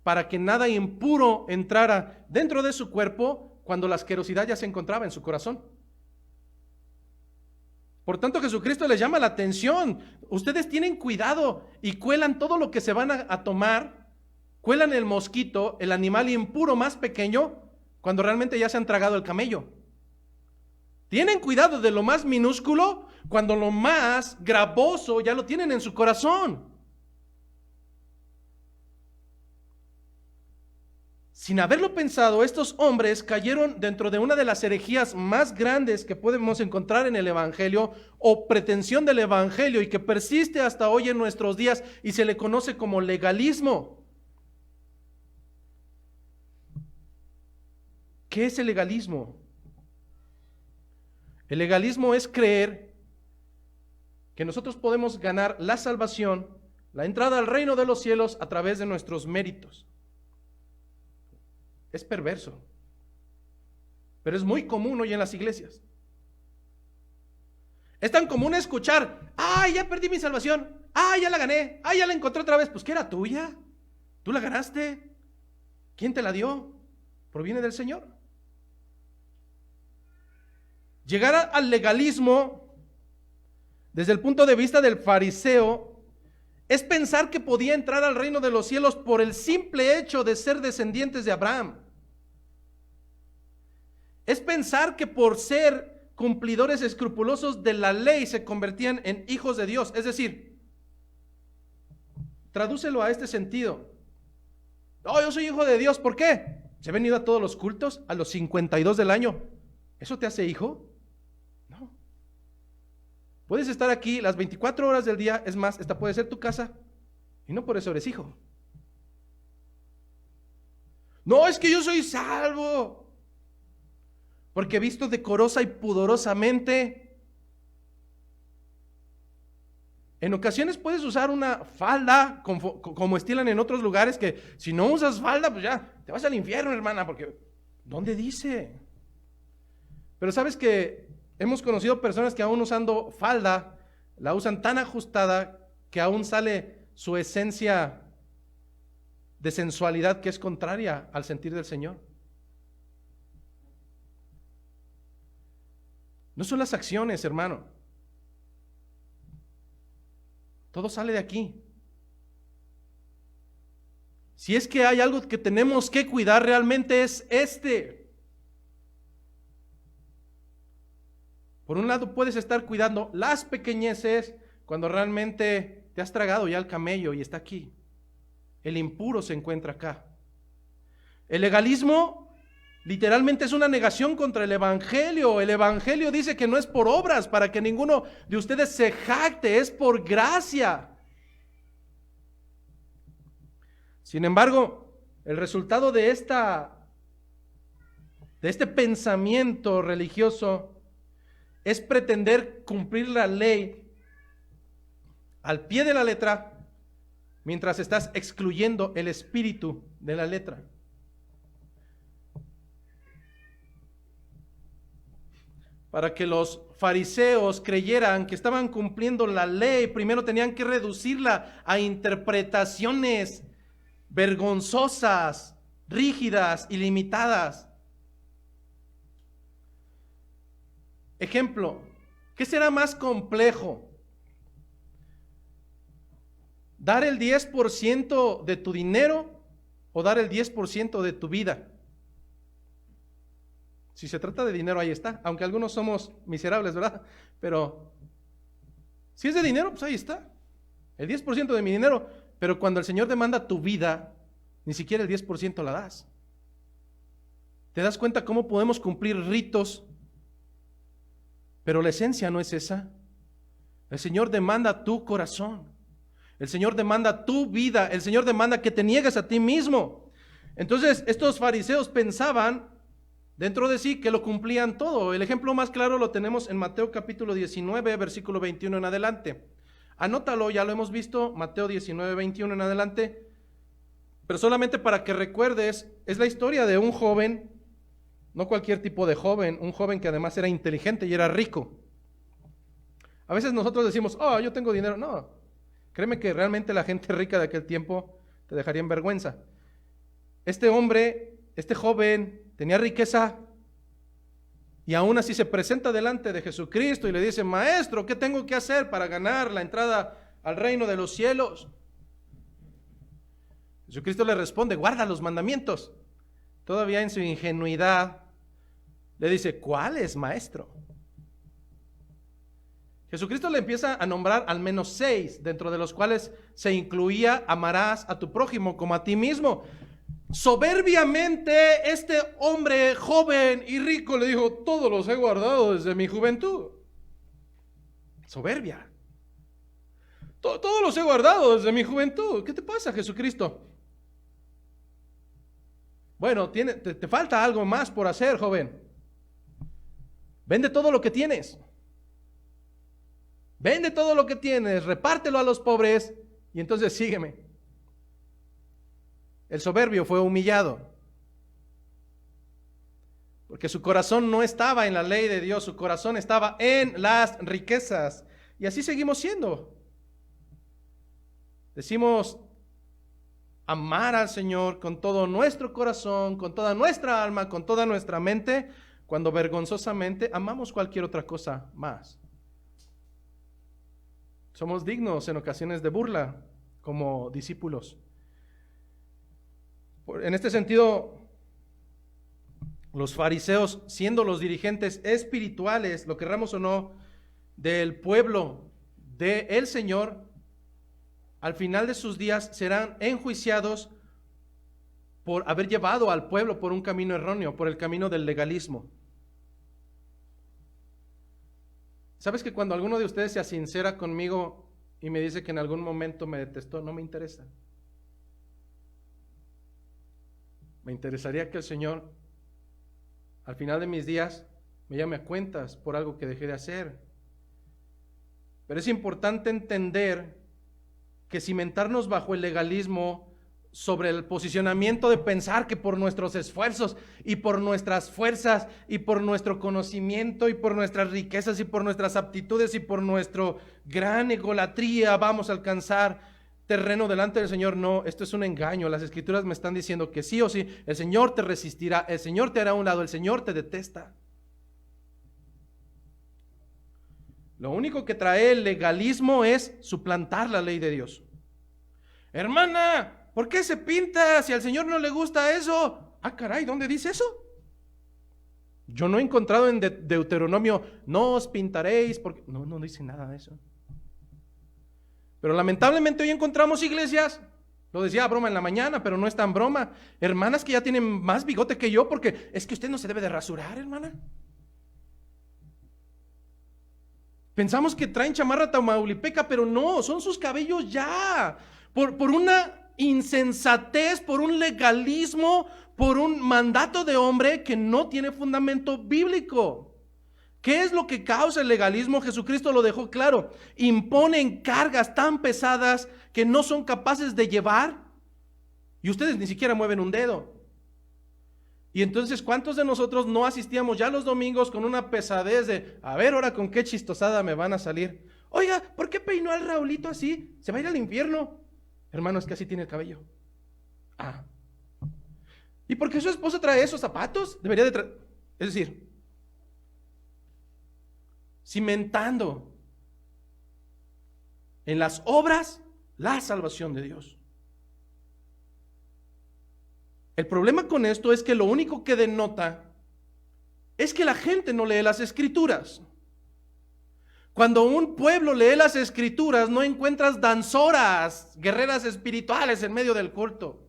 para que nada impuro entrara dentro de su cuerpo cuando la asquerosidad ya se encontraba en su corazón. Por tanto, Jesucristo les llama la atención: ustedes tienen cuidado y cuelan todo lo que se van a tomar, cuelan el mosquito, el animal impuro más pequeño, cuando realmente ya se han tragado el camello. Tienen cuidado de lo más minúsculo, cuando lo más gravoso ya lo tienen en su corazón. Sin haberlo pensado, estos hombres cayeron dentro de una de las herejías más grandes que podemos encontrar en el Evangelio, o pretensión del Evangelio, y que persiste hasta hoy en nuestros días y se le conoce como legalismo. ¿Qué es el legalismo? El legalismo es creer que nosotros podemos ganar la salvación, la entrada al reino de los cielos, a través de nuestros méritos. Es perverso, pero es muy común hoy en las iglesias. Es tan común escuchar: ¡ay, ya perdí mi salvación! ¡ay, ya la gané! ¡ay, ya la encontré otra vez! Pues ¿qué era tuya? ¿Tú la ganaste? ¿Quién te la dio? Proviene del Señor. Llegar al legalismo desde el punto de vista del fariseo es pensar que podía entrar al reino de los cielos por el simple hecho de ser descendientes de Abraham. Es pensar que por ser cumplidores escrupulosos de la ley se convertían en hijos de Dios. Es decir, tradúcelo a este sentido: oh, yo soy hijo de Dios. ¿Por qué? ¿Se ha venido a todos los cultos a los 52 del año? ¿Eso te hace hijo? No. Puedes estar aquí las 24 horas del día, es más, esta puede ser tu casa, y no por eso eres hijo. No, es que yo soy salvo porque he visto decorosa y pudorosamente. En ocasiones puedes usar una falda como estilan en otros lugares, que si no usas falda, pues ya te vas al infierno, hermana, porque ¿dónde dice? Pero sabes que hemos conocido personas que aún usando falda, la usan tan ajustada que aún sale su esencia de sensualidad, que es contraria al sentir del Señor. No son las acciones, hermano. Todo sale de aquí. Si es que hay algo que tenemos que cuidar, realmente es este. Por un lado puedes estar cuidando las pequeñeces cuando realmente te has tragado ya el camello y está aquí. El impuro se encuentra acá. El legalismo literalmente es una negación contra el evangelio. El evangelio dice que no es por obras para que ninguno de ustedes se jacte, es por gracia. Sin embargo, el resultado de este pensamiento religioso es pretender cumplir la ley al pie de la letra mientras estás excluyendo el espíritu de la letra. Para que los fariseos creyeran que estaban cumpliendo la ley, primero tenían que reducirla a interpretaciones vergonzosas, rígidas y limitadas. Ejemplo, ¿qué será más complejo? ¿Dar el 10% de tu dinero o dar el 10% de tu vida? Si se trata de dinero, ahí está. Aunque algunos somos miserables, ¿verdad? Pero si es de dinero, pues ahí está. El 10% de mi dinero. Pero cuando el Señor demanda tu vida, ni siquiera el 10% la das. ¿Te das cuenta cómo podemos cumplir ritos? Pero la esencia no es esa. El Señor demanda tu corazón. El Señor demanda tu vida. El Señor demanda que te niegues a ti mismo. Entonces, estos fariseos pensaban dentro de sí que lo cumplían todo. El ejemplo más claro lo tenemos en Mateo capítulo 19, versículo 21 en adelante. Anótalo, ya lo hemos visto, Mateo 19, 21 en adelante. Pero solamente para que recuerdes, es la historia de un joven, no cualquier tipo de joven, un joven que además era inteligente y era rico. A veces nosotros decimos, oh, yo tengo dinero. No, créeme que realmente la gente rica de aquel tiempo te dejaría en vergüenza. Este hombre, este joven, tenía riqueza y aún así se presenta delante de Jesucristo y le dice, maestro, ¿qué tengo que hacer para ganar la entrada al reino de los cielos? Jesucristo le responde, guarda los mandamientos. Todavía en su ingenuidad le dice, ¿cuál es, maestro? Jesucristo le empieza a nombrar al menos 6, dentro de los cuales se incluía, amarás a tu prójimo como a ti mismo. Soberbiamente este hombre joven y rico le dijo, todos los he guardado desde mi juventud. Soberbia. Todos los he guardado desde mi juventud. ¿Qué te pasa, Jesucristo? Bueno, te falta algo más por hacer, joven. Vende todo lo que tienes. Vende todo lo que tienes, repártelo a los pobres y entonces sígueme. El soberbio fue humillado porque su corazón no estaba en la ley de Dios, su corazón estaba en las riquezas. Y así seguimos siendo. Decimos amar al Señor con todo nuestro corazón, con toda nuestra alma, con toda nuestra mente, cuando vergonzosamente amamos cualquier otra cosa más. Somos dignos en ocasiones de burla como discípulos. En este sentido, los fariseos, siendo los dirigentes espirituales, lo querramos o no, del pueblo del Señor, al final de sus días serán enjuiciados por haber llevado al pueblo por un camino erróneo, por el camino del legalismo. ¿Sabes que cuando alguno de ustedes se sincera conmigo y me dice que en algún momento me detestó, no me interesa? Me interesaría que el Señor, al final de mis días, me llame a cuentas por algo que dejé de hacer. Pero es importante entender que cimentarnos bajo el legalismo sobre el posicionamiento de pensar que por nuestros esfuerzos y por nuestras fuerzas y por nuestro conocimiento y por nuestras riquezas y por nuestras aptitudes y por nuestro gran egolatría vamos a alcanzar terreno delante del Señor. No, esto es un engaño. Las Escrituras me están diciendo que sí o sí, el Señor te resistirá, el Señor te hará a un lado, el Señor te detesta. Lo único que trae el legalismo es suplantar la ley de Dios. Hermana, ¿por qué se pinta si al Señor no le gusta eso? Ah, caray, ¿dónde dice eso? Yo no he encontrado en Deuteronomio, no os pintaréis, porque no dice nada de eso. Pero lamentablemente hoy encontramos iglesias, lo decía broma en la mañana, pero no es tan broma, hermanas que ya tienen más bigote que yo, porque es que usted no se debe de rasurar, hermana. Pensamos que traen chamarra tamaulipeca, pero no, son sus cabellos ya. Por una insensatez, por un legalismo, por un mandato de hombre que no tiene fundamento bíblico. ¿Qué es lo que causa el legalismo? Jesucristo lo dejó claro. Imponen cargas tan pesadas que no son capaces de llevar y ustedes ni siquiera mueven un dedo. Y entonces, ¿cuántos de nosotros no asistíamos ya los domingos con una pesadez de, a ver, ahora con qué chistosada me van a salir? Oiga, ¿por qué peinó al Raulito así? Se va a ir al infierno. Hermano, es que así tiene el cabello. Ah. ¿Y por qué su esposa trae esos zapatos? Debería de traer, es decir, cimentando en las obras la salvación de Dios. El problema con esto es que lo único que denota es que la gente no lee las escrituras. Cuando un pueblo lee las escrituras, no encuentras danzoras, guerreras espirituales en medio del culto.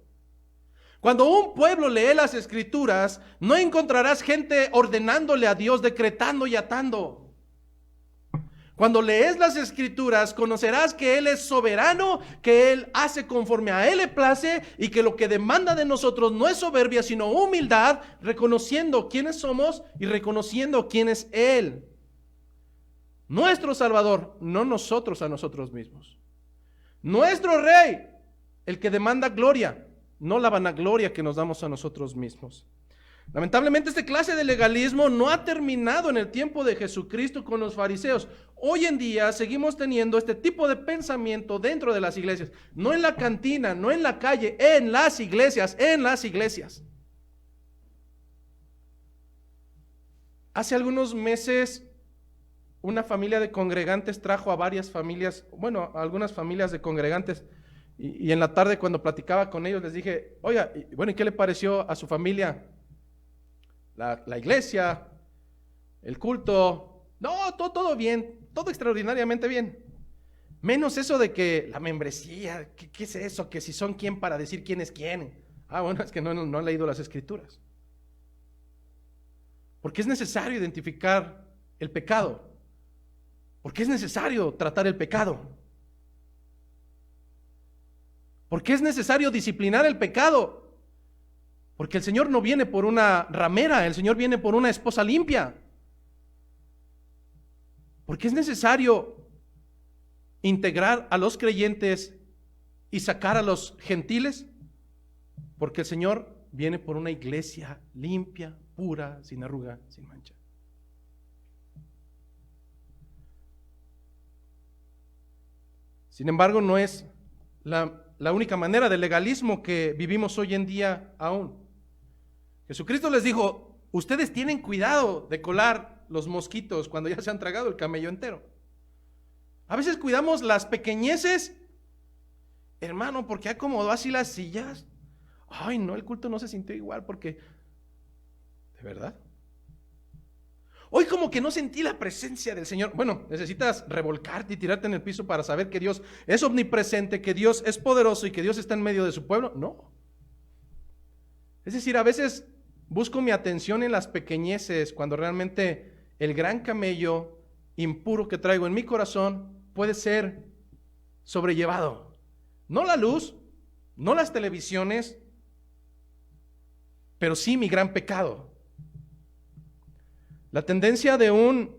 Cuando un pueblo lee las escrituras, no encontrarás gente ordenándole a Dios, decretando y atando. Cuando lees las escrituras, conocerás que Él es soberano, que Él hace conforme a Él le place y que lo que demanda de nosotros no es soberbia, sino humildad, reconociendo quiénes somos y reconociendo quién es Él. Nuestro Salvador, no nosotros a nosotros mismos. Nuestro Rey, el que demanda gloria, no la vanagloria que nos damos a nosotros mismos. Lamentablemente esta clase de legalismo no ha terminado en el tiempo de Jesucristo con los fariseos. Hoy en día seguimos teniendo este tipo de pensamiento dentro de las iglesias. No en la cantina, no en la calle, en las iglesias, en las iglesias. Hace algunos meses una familia de congregantes trajo a varias familias, bueno, a algunas familias de congregantes y en la tarde cuando platicaba con ellos les dije, oiga, bueno, ¿y qué le pareció a su familia? La iglesia, el culto, no, todo bien, todo extraordinariamente bien. Menos eso de que la membresía, ¿qué es eso? Que si son quién para decir quién es quién. Ah, bueno, es que no han leído las escrituras. Porque es necesario identificar el pecado. Porque es necesario tratar el pecado. Porque es necesario disciplinar el pecado. Porque el Señor no viene por una ramera, el Señor viene por una esposa limpia. Porque es necesario integrar a los creyentes y sacar a los gentiles. Porque el Señor viene por una iglesia limpia, pura, sin arruga, sin mancha. Sin embargo, no es la única manera de legalismo que vivimos hoy en día aún. Jesucristo les dijo, ustedes tienen cuidado de colar los mosquitos cuando ya se han tragado el camello entero. A veces cuidamos las pequeñeces, hermano, porque acomodó así las sillas. Ay, no, el culto no se sintió igual porque, ¿de verdad? Hoy como que no sentí la presencia del Señor. Bueno, necesitas revolcarte y tirarte en el piso para saber que Dios es omnipresente, que Dios es poderoso y que Dios está en medio de su pueblo. No. Es decir, a veces busco mi atención en las pequeñeces cuando realmente el gran camello impuro que traigo en mi corazón puede ser sobrellevado. No la luz, no las televisiones, pero sí mi gran pecado. La tendencia de un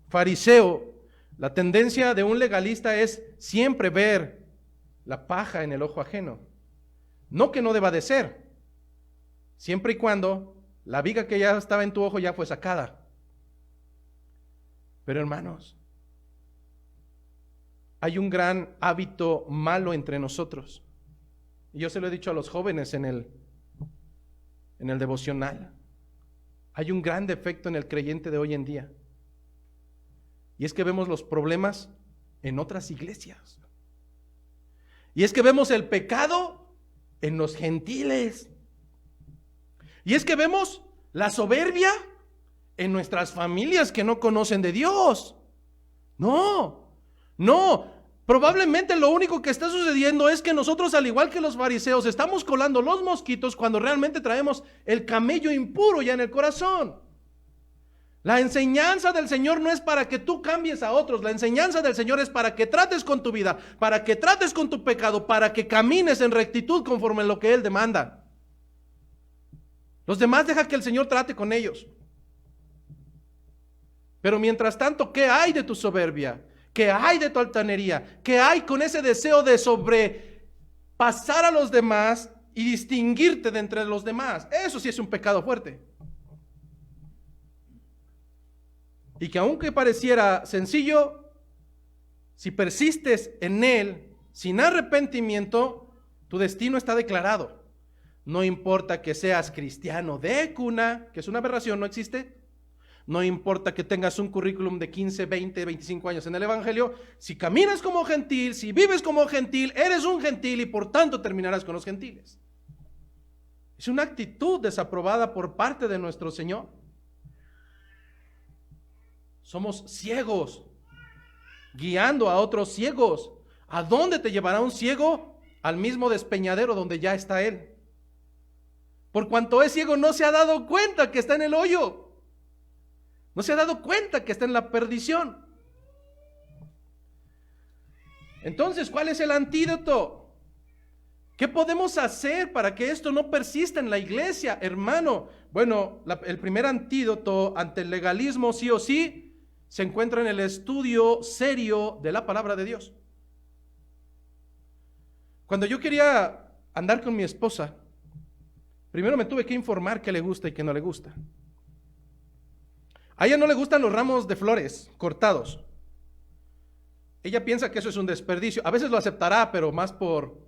fariseo, la tendencia de un legalista es siempre ver la paja en el ojo ajeno. No que no deba de ser, siempre y cuando la viga que ya estaba en tu ojo ya fue sacada. Pero hermanos, hay un gran hábito malo entre nosotros. Y yo se lo he dicho a los jóvenes en el devocional. Hay un gran defecto en el creyente de hoy en día. Y es que vemos los problemas en otras iglesias. Y es que vemos el pecado en los gentiles. Y es que vemos la soberbia en nuestras familias que no conocen de Dios. No. Probablemente lo único que está sucediendo es que nosotros, al igual que los fariseos, estamos colando los mosquitos cuando realmente traemos el camello impuro ya en el corazón. La enseñanza del Señor no es para que tú cambies a otros. La enseñanza del Señor es para que trates con tu vida, para que trates con tu pecado, para que camines en rectitud conforme a lo que Él demanda. Los demás deja que el Señor trate con ellos. Pero mientras tanto, ¿qué hay de tu soberbia? ¿Qué hay de tu altanería? ¿Qué hay con ese deseo de sobrepasar a los demás y distinguirte de entre los demás? Eso sí es un pecado fuerte. Y que aunque pareciera sencillo, si persistes en él sin arrepentimiento, tu destino está declarado. No importa que seas cristiano de cuna, que es una aberración, no existe. No importa que tengas un currículum de 15, 20, 25 años en el evangelio. Si caminas como gentil, si vives como gentil, eres un gentil y por tanto terminarás con los gentiles. Es una actitud desaprobada por parte de nuestro Señor. Somos ciegos, guiando a otros ciegos. ¿A dónde te llevará un ciego? Al mismo despeñadero donde ya está él. Por cuanto es ciego, no se ha dado cuenta que está en el hoyo. No se ha dado cuenta que está en la perdición. Entonces, ¿cuál es el antídoto? ¿Qué podemos hacer para que esto no persista en la iglesia, hermano? Bueno, el primer antídoto ante el legalismo, sí o sí, se encuentra en el estudio serio de la palabra de Dios. Cuando yo quería andar con mi esposa, primero me tuve que informar qué le gusta y qué no le gusta. A ella no le gustan los ramos de flores cortados. Ella piensa que eso es un desperdicio. A veces lo aceptará, pero más por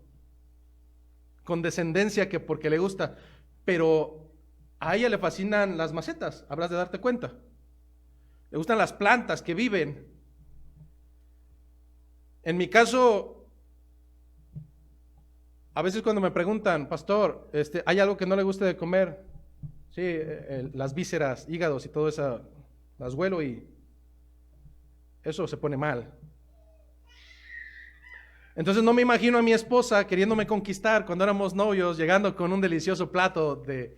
condescendencia que porque le gusta. Pero a ella le fascinan las macetas, habrás de darte cuenta. Le gustan las plantas que viven. En mi caso, a veces cuando me preguntan, pastor, ¿hay algo que no le guste de comer? Sí, las vísceras, hígados y todo eso, las huelo y eso se pone mal. Entonces no me imagino a mi esposa queriéndome conquistar cuando éramos novios, llegando con un delicioso plato de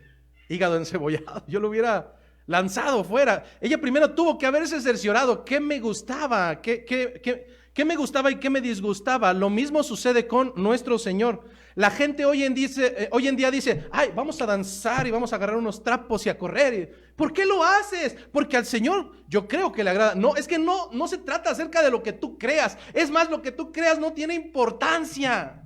hígado encebollado. Yo lo hubiera lanzado fuera. Ella primero tuvo que haberse cerciorado qué me gustaba, qué me gustaba y qué me disgustaba. Lo mismo sucede con nuestro Señor. La gente hoy en día dice, ay, vamos a danzar y vamos a agarrar unos trapos y a correr. ¿Por qué lo haces? Porque al Señor yo creo que le agrada. No, es que no se trata acerca de lo que tú creas. Es más, lo que tú creas no tiene importancia.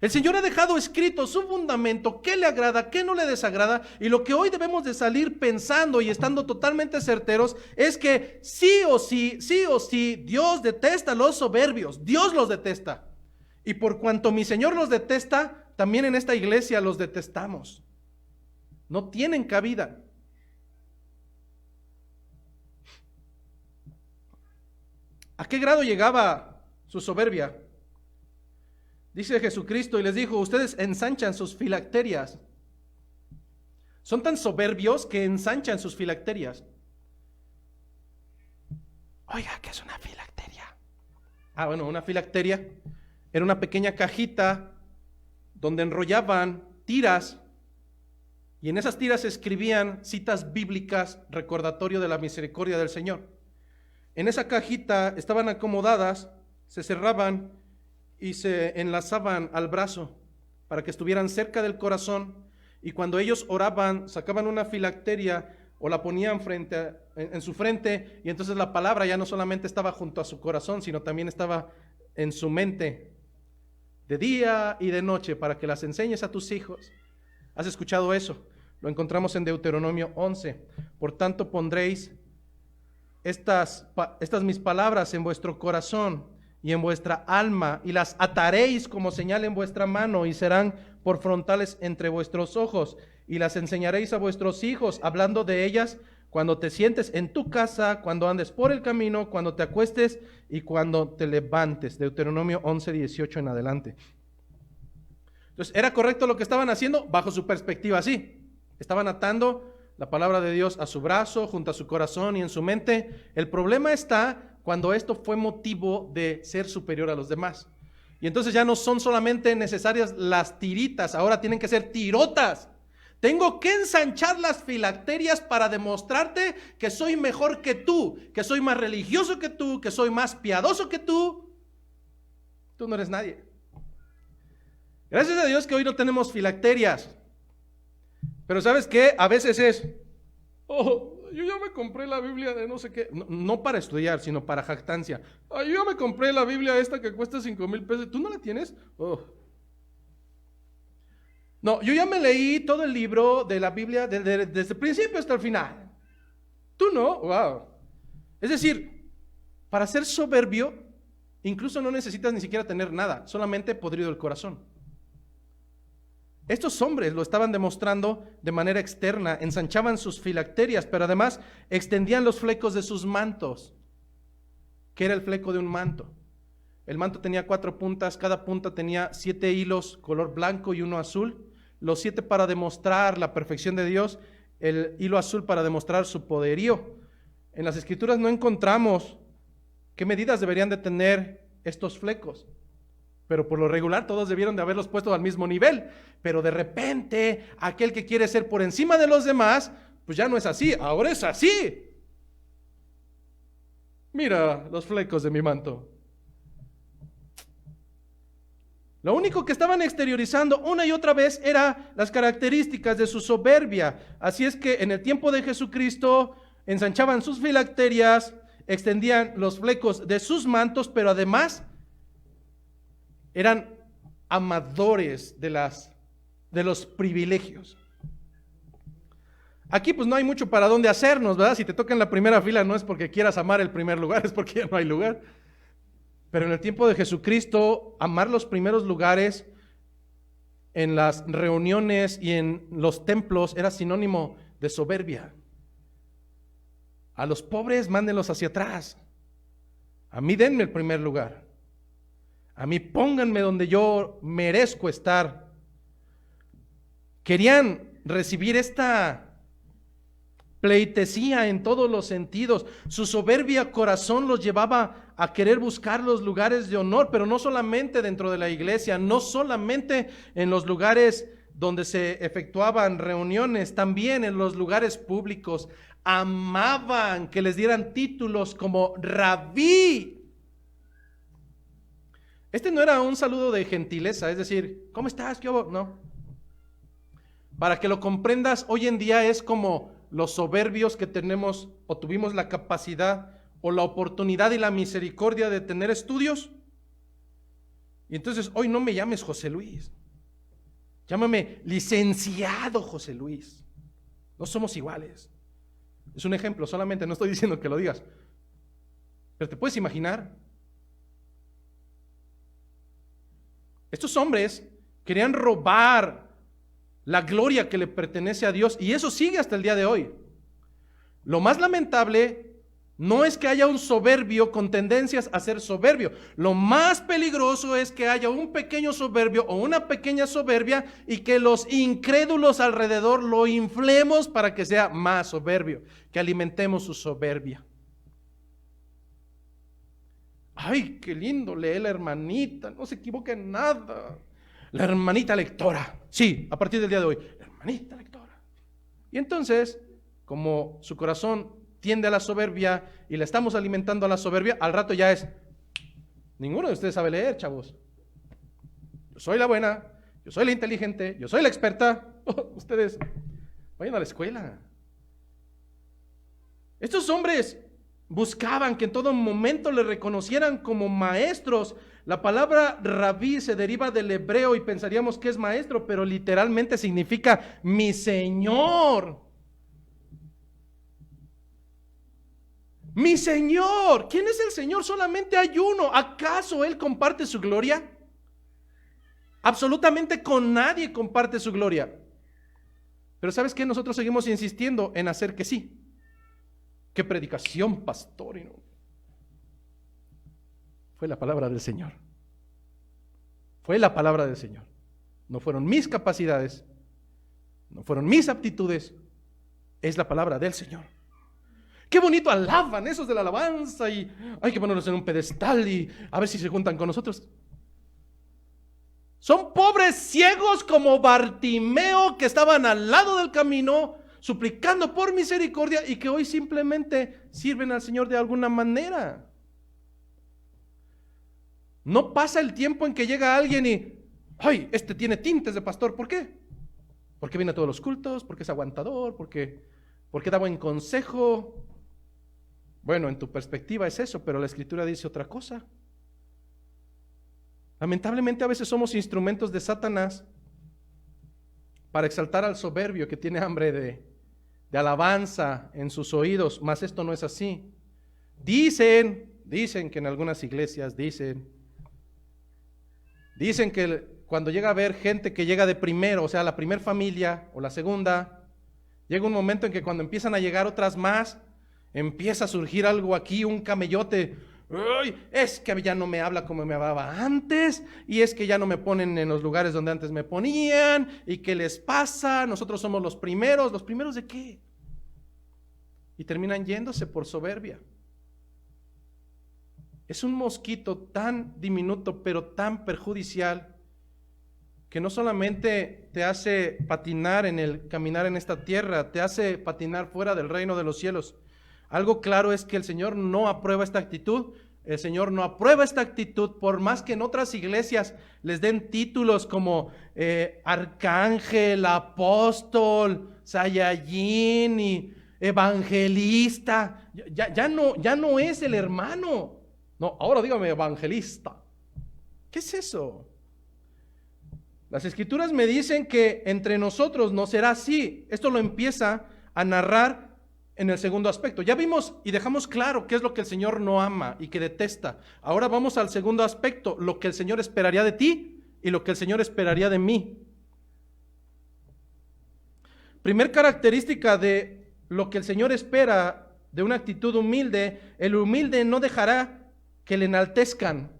El Señor ha dejado escrito su fundamento, qué le agrada, qué no le desagrada, y lo que hoy debemos de salir pensando y estando totalmente certeros es que sí o sí, Dios detesta a los soberbios, Dios los detesta. Y por cuanto mi Señor los detesta, también en esta iglesia los detestamos. No tienen cabida. ¿A qué grado llegaba su soberbia? Dice Jesucristo y les dijo, ustedes ensanchan sus filacterias. Son tan soberbios que ensanchan sus filacterias. Oiga, ¿qué es una filacteria? Bueno, una filacteria era una pequeña cajita donde enrollaban tiras y en esas tiras se escribían citas bíblicas, recordatorio de la misericordia del Señor. En esa cajita estaban acomodadas, se cerraban y se enlazaban al brazo para que estuvieran cerca del corazón, y cuando ellos oraban sacaban una filacteria o la ponían en su frente, y entonces la palabra ya no solamente estaba junto a su corazón, sino también estaba en su mente de día y de noche para que las enseñes a tus hijos. ¿Has escuchado eso? Lo encontramos en Deuteronomio 11. Por tanto pondréis estas mis palabras en vuestro corazón y en vuestra alma, y las ataréis como señal en vuestra mano, y serán por frontales entre vuestros ojos, y las enseñaréis a vuestros hijos, hablando de ellas cuando te sientes en tu casa, cuando andes por el camino, cuando te acuestes y cuando te levantes. Deuteronomio 11:18 en adelante. Entonces, ¿era correcto lo que estaban haciendo? Bajo su perspectiva, sí. Estaban atando la palabra de Dios a su brazo, junto a su corazón y en su mente. El problema está cuando esto fue motivo de ser superior a los demás. Y entonces ya no son solamente necesarias las tiritas, ahora tienen que ser tirotas. Tengo que ensanchar las filacterias para demostrarte que soy mejor que tú, que soy más religioso que tú, que soy más piadoso que tú. Tú no eres nadie. Gracias a Dios que hoy no tenemos filacterias. Pero ¿sabes qué? A veces es, yo ya me compré la Biblia de no sé qué. No para estudiar, sino para jactancia. Yo ya me compré la Biblia esta que cuesta 5,000 pesos. ¿Tú no la tienes? No, yo ya me leí todo el libro de la Biblia desde el principio hasta el final. Tú no, wow. Es decir, para ser soberbio, incluso no necesitas ni siquiera tener nada, solamente podrido el corazón. Estos hombres lo estaban demostrando de manera externa, ensanchaban sus filacterias, pero además extendían los flecos de sus mantos. ¿Qué era el fleco de un manto? El manto tenía 4 puntas, cada punta tenía 7 hilos, color blanco y uno azul. Los 7 para demostrar la perfección de Dios, el hilo azul para demostrar su poderío. En las Escrituras no encontramos qué medidas deberían de tener estos flecos, pero por lo regular todos debieron de haberlos puesto al mismo nivel. Pero de repente, aquel que quiere ser por encima de los demás, pues ya no es así, ahora es así. Mira los flecos de mi manto. Lo único que estaban exteriorizando una y otra vez era las características de su soberbia. Así es que en el tiempo de Jesucristo ensanchaban sus filacterias, extendían los flecos de sus mantos, pero además eran amadores de los privilegios. Aquí pues no hay mucho para dónde hacernos, ¿verdad? Si te toca en la primera fila no es porque quieras amar el primer lugar, es porque ya no hay lugar. Pero en el tiempo de Jesucristo, amar los primeros lugares en las reuniones y en los templos era sinónimo de soberbia. A los pobres mándenlos hacia atrás. A mí denme el primer lugar. A mí pónganme donde yo merezco estar. Querían recibir esta pleitesía en todos los sentidos. Su soberbia corazón los llevaba a querer buscar los lugares de honor, pero no solamente dentro de la iglesia, no solamente en los lugares donde se efectuaban reuniones, también en los lugares públicos. Amaban que les dieran títulos como rabí. Este no era un saludo de gentileza, es decir, ¿cómo estás? ¿Qué hubo? No. Para que lo comprendas, hoy en día es como los soberbios que tenemos o tuvimos la capacidad o la oportunidad y la misericordia de tener estudios. Y entonces hoy no me llames José Luis, llámame licenciado José Luis. No somos iguales. Es un ejemplo solamente, no estoy diciendo que lo digas, pero te puedes imaginar. Estos hombres querían robar la gloria que le pertenece a Dios, y eso sigue hasta el día de hoy. Lo más lamentable no es que haya un soberbio con tendencias a ser soberbio. Lo más peligroso es que haya un pequeño soberbio o una pequeña soberbia y que los incrédulos alrededor lo inflemos para que sea más soberbio, que alimentemos su soberbia. Ay, qué lindo lee la hermanita, no se equivoca en nada. La hermanita lectora, sí, a partir del día de hoy, la hermanita lectora. Y entonces, como su corazón tiende a la soberbia y le estamos alimentando a la soberbia, al rato ya es, ninguno de ustedes sabe leer, chavos. Yo soy la buena, yo soy la inteligente, yo soy la experta. Ustedes vayan a la escuela. Estos hombres buscaban que en todo momento le reconocieran como maestros. La palabra rabí se deriva del hebreo y pensaríamos que es maestro, pero literalmente significa mi Señor. Mi Señor. ¿Quién es el Señor? Solamente hay uno. ¿Acaso Él comparte su gloria? Absolutamente con nadie comparte su gloria. Pero ¿sabes qué? Nosotros seguimos insistiendo en hacer que sí. qué predicación, pastor. Y no. Fue la palabra del Señor. Fue la palabra del Señor. No fueron mis capacidades, no fueron mis aptitudes, es la palabra del Señor. Qué bonito alaban esos de la alabanza y hay que ponerlos en un pedestal y a ver si se juntan con nosotros. Son pobres ciegos como Bartimeo que estaban al lado del camino suplicando por misericordia y que hoy simplemente sirven al Señor de alguna manera. No pasa el tiempo en que llega alguien y, ay, este tiene tintes de pastor. ¿Por qué? Porque viene a todos los cultos, porque es aguantador, porque da buen consejo. Bueno, en tu perspectiva es eso, pero la Escritura dice otra cosa. Lamentablemente a veces somos instrumentos de Satanás para exaltar al soberbio que tiene hambre de alabanza en sus oídos, mas esto no es así. Dicen que en algunas iglesias dicen que cuando llega a haber gente que llega de primero, o sea, la primer familia o la segunda, llega un momento en que cuando empiezan a llegar otras más, empieza a surgir algo aquí, un camellote. Ay, es que ya no me habla como me hablaba antes, y es que ya no me ponen en los lugares donde antes me ponían, y ¿qué les pasa? Nosotros somos los primeros. ¿Los primeros de qué? Y terminan yéndose por soberbia. Es un mosquito tan diminuto, pero tan perjudicial, que no solamente te hace patinar en el caminar en esta tierra, te hace patinar fuera del reino de los cielos. Algo claro es que el Señor no aprueba esta actitud. El Señor no aprueba esta actitud, por más que en otras iglesias les den títulos como arcángel, apóstol, sayajin y evangelista. Ya no es el hermano. No, ahora dígame evangelista. ¿Qué es eso? Las Escrituras me dicen que entre nosotros no será así. Esto lo empieza a narrar en el segundo aspecto. Ya vimos y dejamos claro qué es lo que el Señor no ama y que detesta. Ahora vamos al segundo aspecto, lo que el Señor esperaría de ti y lo que el Señor esperaría de mí. Primer característica de lo que el Señor espera de una actitud humilde: el humilde no dejará que le enaltezcan.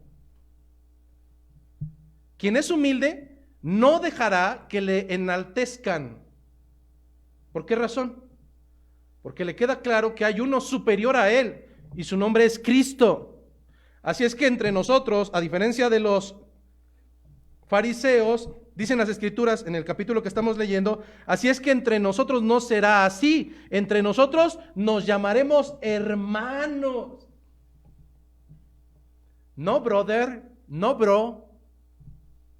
Quien es humilde no dejará que le enaltezcan. ¿Por qué razón? Porque le queda claro que hay uno superior a él y su nombre es Cristo. Así es que entre nosotros, a diferencia de los fariseos, dicen las Escrituras en el capítulo que estamos leyendo, así es que entre nosotros no será así. Entre nosotros nos llamaremos hermanos. No brother, no bro,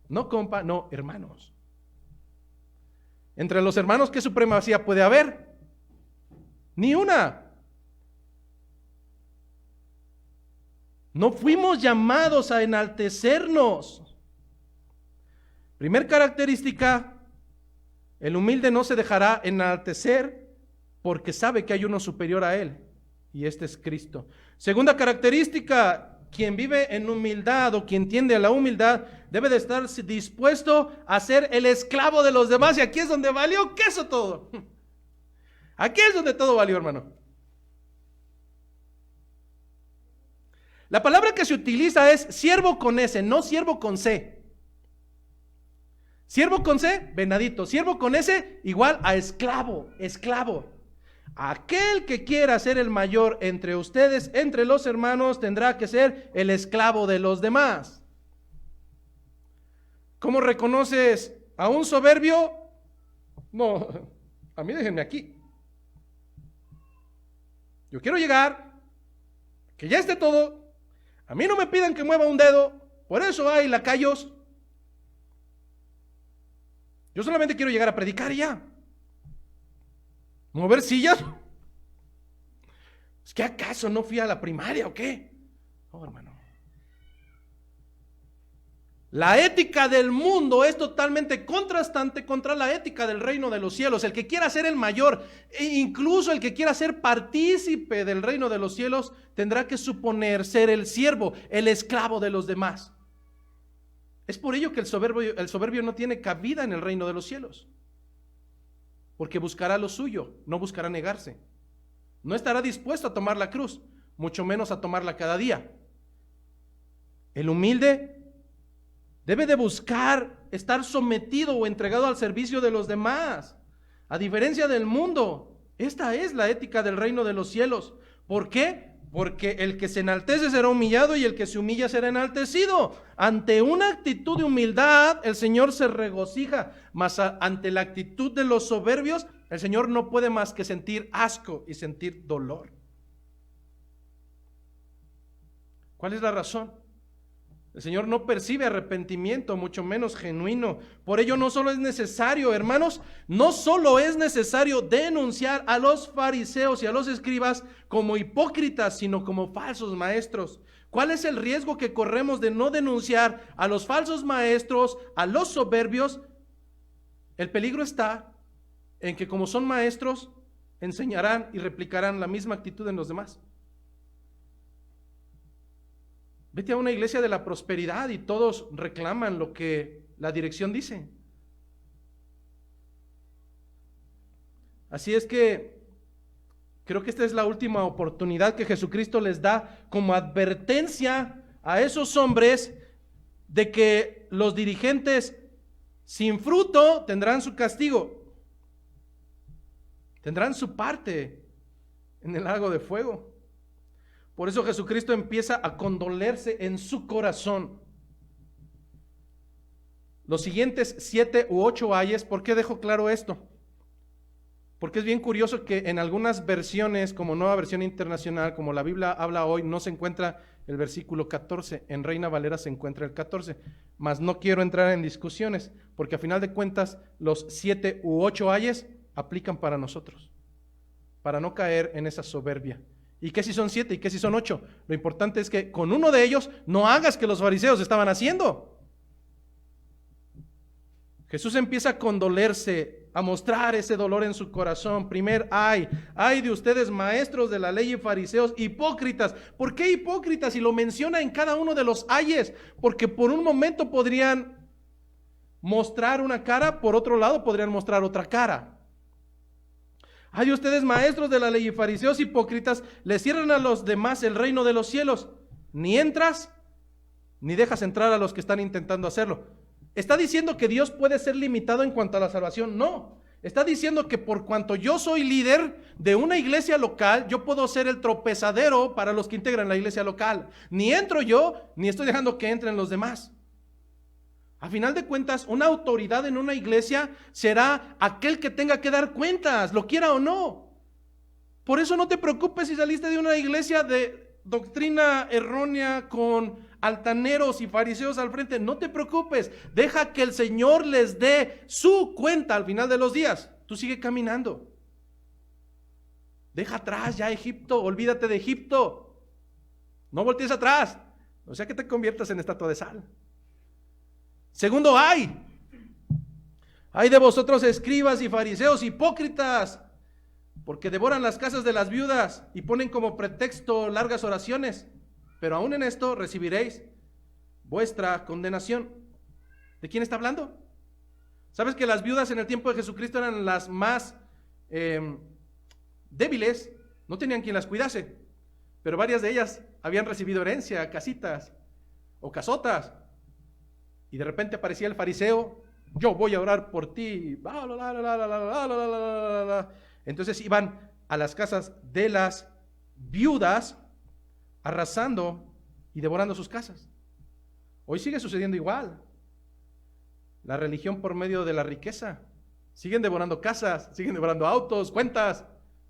no compa, no hermanos. Entre los hermanos, ¿qué supremacía puede haber? Ni una. No fuimos llamados a enaltecernos. Primer característica: el humilde no se dejará enaltecer porque sabe que hay uno superior a él, y este es Cristo. Segunda característica: quien vive en humildad o quien tiende a la humildad debe de estar dispuesto a ser el esclavo de los demás. Y aquí es donde valió queso todo. Aquí es donde todo valió, hermano. La palabra que se utiliza es siervo con S, no siervo con C. Siervo con C, venadito. Siervo con S, igual a esclavo, esclavo. Aquel que quiera ser el mayor entre ustedes, entre los hermanos, tendrá que ser el esclavo de los demás. ¿Cómo reconoces a un soberbio? No, a mí déjenme aquí. Yo quiero llegar, que ya esté todo. A mí no me pidan que mueva un dedo. Por eso hay lacayos. Yo solamente quiero llegar a predicar y ya. ¿Mover sillas? ¿Es que acaso no fui a la primaria o qué? No, hermano. La ética del mundo es totalmente contrastante contra la ética del reino de los cielos. El que quiera ser el mayor, e incluso el que quiera ser partícipe del reino de los cielos, tendrá que suponer ser el siervo, el esclavo de los demás. Es por ello que el soberbio no tiene cabida en el reino de los cielos. Porque buscará lo suyo, no buscará negarse. no estará dispuesto a tomar la cruz, mucho menos a tomarla cada día. El humilde debe de buscar estar sometido o entregado al servicio de los demás. A diferencia del mundo, esta es la ética del reino de los cielos. ¿Por qué? Porque el que se enaltece será humillado y el que se humilla será enaltecido. Ante una actitud de humildad, el Señor se regocija, mas ante la actitud de los soberbios, el Señor no puede más que sentir asco y sentir dolor. ¿Cuál es la razón? El Señor no percibe arrepentimiento, mucho menos genuino. Por ello no solo es necesario, hermanos, no solo es necesario denunciar a los fariseos y a los escribas como hipócritas, sino como falsos maestros. ¿Cuál es el riesgo que corremos de no denunciar a los falsos maestros, a los soberbios? El peligro está en que como son maestros, enseñarán y replicarán la misma actitud en los demás. Vete a una iglesia de la prosperidad y todos reclaman lo que la dirección dice. Así es que creo que esta es la última oportunidad que Jesucristo les da como advertencia a esos hombres de que los dirigentes sin fruto tendrán su castigo, tendrán su parte en el lago de fuego. Por eso Jesucristo empieza a condolerse en su corazón. Los siguientes 7 u 8 ayes, ¿por qué dejo claro esto? Porque es bien curioso que en algunas versiones, como Nueva Versión Internacional, como la Biblia habla hoy, no se encuentra el versículo 14. En Reina Valera se encuentra el 14. Mas no quiero entrar en discusiones, porque a final de cuentas los 7 u 8 ayes aplican para nosotros, para no caer en esa soberbia. ¿Y qué si son 7? ¿Y qué si son 8? Lo importante es que con uno de ellos no hagas que los fariseos estaban haciendo. Jesús empieza a condolerse, a mostrar ese dolor en su corazón. Primer ay de ustedes maestros de la ley y fariseos, hipócritas. ¿Por qué hipócritas? Y lo menciona en cada uno de los ayes, porque por un momento podrían mostrar una cara, por otro lado podrían mostrar otra cara. Ay de ustedes maestros de la ley y fariseos hipócritas, les cierran a los demás el reino de los cielos. Ni entras, ni dejas entrar a los que están intentando hacerlo. ¿Está diciendo que Dios puede ser limitado en cuanto a la salvación? No. Está diciendo que por cuanto yo soy líder de una iglesia local, yo puedo ser el tropezadero para los que integran la iglesia local. Ni entro yo, ni estoy dejando que entren los demás. A final de cuentas, una autoridad en una iglesia será aquel que tenga que dar cuentas, lo quiera o no. Por eso no te preocupes si saliste de una iglesia de doctrina errónea con altaneros y fariseos al frente. No te preocupes, deja que el Señor les dé su cuenta al final de los días. Tú sigue caminando. Deja atrás ya Egipto, olvídate de Egipto. No voltees atrás, no sea que te conviertas en estatua de sal. Segundo, ay de vosotros escribas y fariseos hipócritas, porque devoran las casas de las viudas y ponen como pretexto largas oraciones, pero aún en esto recibiréis vuestra condenación. ¿De quién está hablando? ¿Sabes que las viudas en el tiempo de Jesucristo eran las más débiles? No tenían quien las cuidase, pero varias de ellas habían recibido herencia, casitas o casotas. Y de repente aparecía el fariseo, yo voy a orar por ti. Entonces iban a las casas de las viudas, arrasando y devorando sus casas. Hoy sigue sucediendo igual. La religión por medio de la riqueza. Siguen devorando casas, siguen devorando autos, cuentas.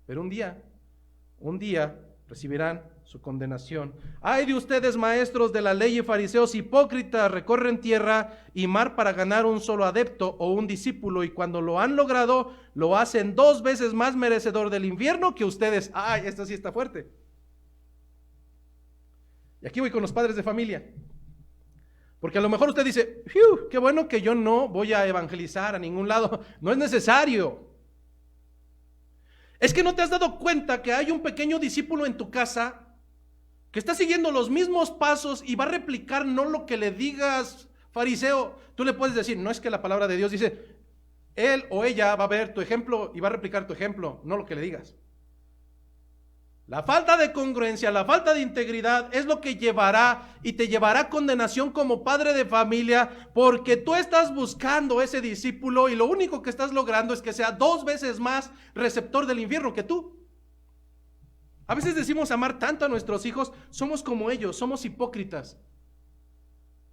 Pero un día recibirán su condenación. Ay de ustedes maestros de la ley y fariseos hipócritas, recorren tierra y mar para ganar un solo adepto o un discípulo, y cuando lo han logrado lo hacen 2 veces más merecedor del infierno que ustedes. Ay, esto sí está fuerte. Y aquí voy con los padres de familia, porque a lo mejor usted dice, qué bueno que yo no voy a evangelizar a ningún lado. No es necesario. Es que no te has dado cuenta que hay un pequeño discípulo en tu casa que está siguiendo los mismos pasos y va a replicar no lo que le digas, fariseo. Tú le puedes decir, no es que la palabra de Dios dice, él o ella va a ver tu ejemplo y va a replicar tu ejemplo, no lo que le digas. La falta de congruencia, la falta de integridad es lo que llevará y te llevará a condenación como padre de familia, porque tú estás buscando ese discípulo y lo único que estás logrando es que sea 2 veces más receptor del infierno que tú. A veces decimos amar tanto a nuestros hijos, somos como ellos, somos hipócritas,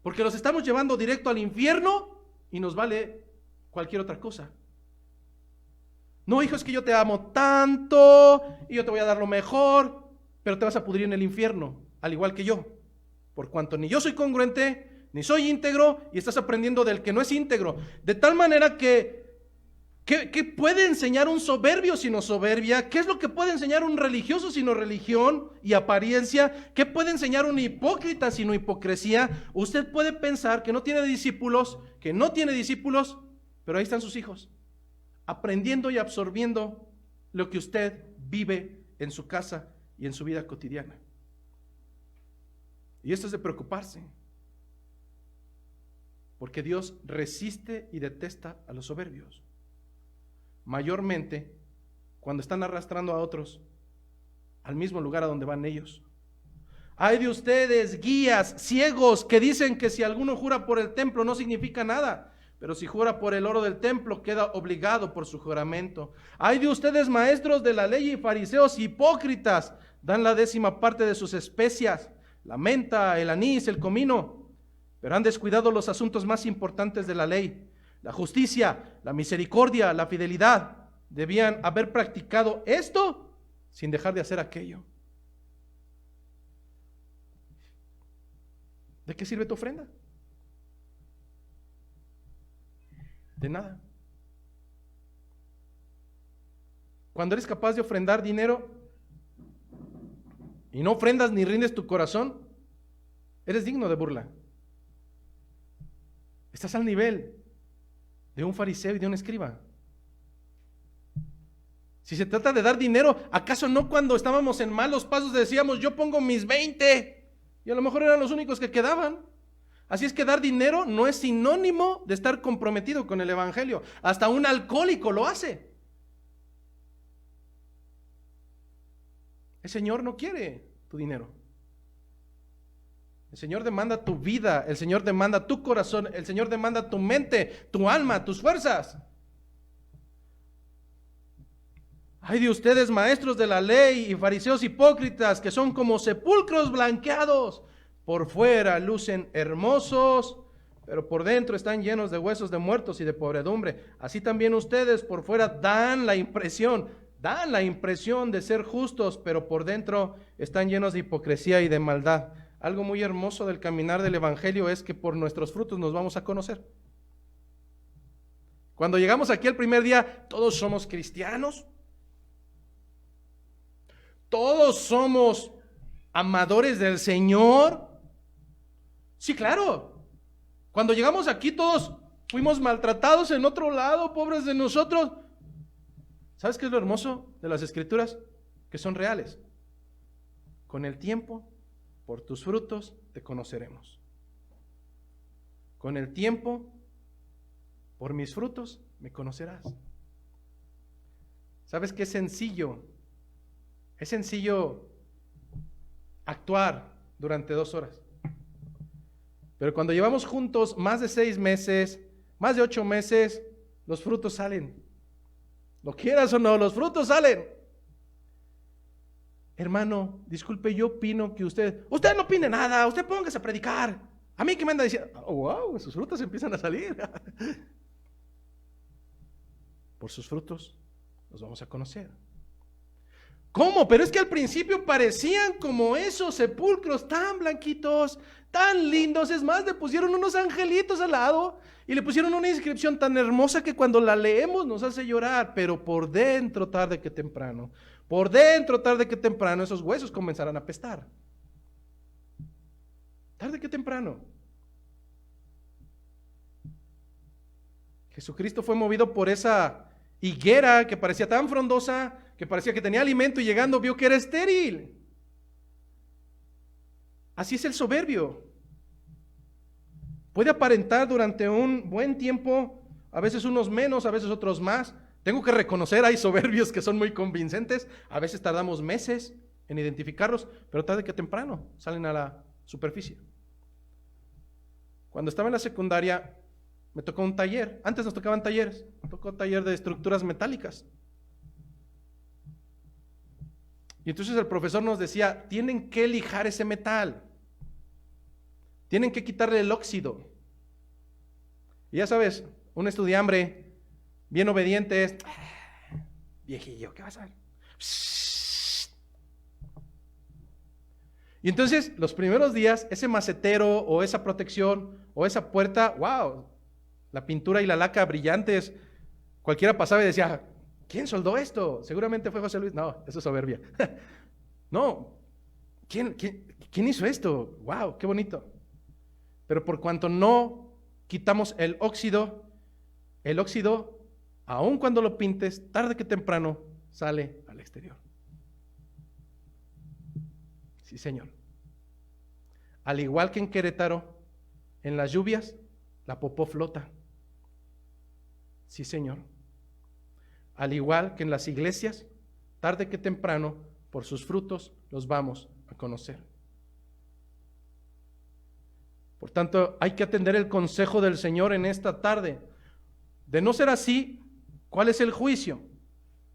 porque los estamos llevando directo al infierno y nos vale cualquier otra cosa. No, hijo, es que yo te amo tanto y yo te voy a dar lo mejor, pero te vas a pudrir en el infierno, al igual que yo, por cuanto ni yo soy congruente, ni soy íntegro, y estás aprendiendo del que no es íntegro. De tal manera que ¿qué puede enseñar un soberbio sino soberbia? ¿Qué es lo que puede enseñar un religioso sino religión y apariencia? ¿Qué puede enseñar un hipócrita sino hipocresía? Usted puede pensar que no tiene discípulos, pero ahí están sus hijos, aprendiendo y absorbiendo lo que usted vive en su casa y en su vida cotidiana. Y esto es de preocuparse, porque Dios resiste y detesta a los soberbios, mayormente cuando están arrastrando a otros al mismo lugar a donde van ellos. Hay de ustedes, guías, ciegos, que dicen que si alguno jura por el templo no significa nada, pero si jura por el oro del templo, queda obligado por su juramento. Hay de ustedes, maestros de la ley y fariseos hipócritas, dan la 10ª parte de sus especias, la menta, el anís, el comino, pero han descuidado los asuntos más importantes de la ley, la justicia, la misericordia, la fidelidad. Debían haber practicado esto sin dejar de hacer aquello. ¿De qué sirve tu ofrenda? De nada. Cuando eres capaz de ofrendar dinero y no ofrendas ni rindes tu corazón, eres digno de burla. Estás al nivel de un fariseo y de un escriba. Si se trata de dar dinero, ¿acaso no cuando estábamos en malos pasos decíamos yo pongo mis 20? Y a lo mejor eran los únicos que quedaban. Así es que dar dinero no es sinónimo de estar comprometido con el evangelio. Hasta un alcohólico lo hace. El Señor no quiere tu dinero. El Señor demanda tu vida, el Señor demanda tu corazón, el Señor demanda tu mente, tu alma, tus fuerzas. Ay de ustedes, maestros de la ley y fariseos hipócritas, que son como sepulcros blanqueados. Por fuera lucen hermosos, pero por dentro están llenos de huesos de muertos y de podredumbre. Así también ustedes por fuera dan la impresión de ser justos, pero por dentro están llenos de hipocresía y de maldad. Algo muy hermoso del caminar del evangelio es que por nuestros frutos nos vamos a conocer. Cuando llegamos aquí el primer día, todos somos cristianos, todos somos amadores del Señor. Sí, claro. Cuando llegamos aquí todos fuimos maltratados en otro lado, pobres de nosotros. ¿Sabes qué es lo hermoso de las Escrituras? Que son reales. Con el tiempo, por tus frutos te conoceremos. Con el tiempo, por mis frutos me conocerás. ¿Sabes qué sencillo? Es sencillo actuar durante 2 horas. Pero cuando llevamos juntos más de 6 meses, más de 8 meses, los frutos salen. Lo quieras o no, los frutos salen. Hermano, disculpe, yo opino que usted no opine nada, usted póngase a predicar. A mí que me anda diciendo, oh, wow, sus frutos empiezan a salir. Por sus frutos los vamos a conocer. ¿Cómo? Pero es que al principio parecían como esos sepulcros tan blanquitos, tan lindos. Es más, le pusieron unos angelitos al lado y le pusieron una inscripción tan hermosa que cuando la leemos nos hace llorar. Pero por dentro, tarde que temprano, esos huesos comenzarán a apestar. Tarde que temprano. Jesucristo fue movido por esa higuera que parecía tan frondosa, que parecía que tenía alimento, y llegando vio que era estéril. Así es el soberbio. Puede aparentar durante un buen tiempo, a veces unos menos, a veces otros más. Tengo que reconocer, hay soberbios que son muy convincentes. A veces tardamos meses en identificarlos, pero tarde que temprano salen a la superficie. Cuando estaba en la secundaria, me tocó un taller. Antes nos tocaban talleres. Me tocó taller de estructuras metálicas. Y entonces el profesor nos decía, tienen que lijar ese metal. Tienen que quitarle el óxido. Y ya sabes, un estudiambre bien obediente es, viejillo, ¿qué vas a hacer? Y entonces, los primeros días, ese macetero o esa protección o esa puerta, wow, la pintura y la laca brillantes, cualquiera pasaba y decía, ¿quién soldó esto? Seguramente fue José Luis. No, eso es soberbia. No, ¿quién hizo esto? Wow, qué bonito. Pero por cuanto no quitamos el óxido, aun cuando lo pintes, tarde que temprano, sale al exterior. Sí, Señor. Al igual que en Querétaro, en las lluvias, la popó flota. Sí, Señor. Al igual que en las iglesias, tarde que temprano, por sus frutos los vamos a conocer. Por tanto, hay que atender el consejo del Señor en esta tarde. De no ser así, ¿cuál es el juicio?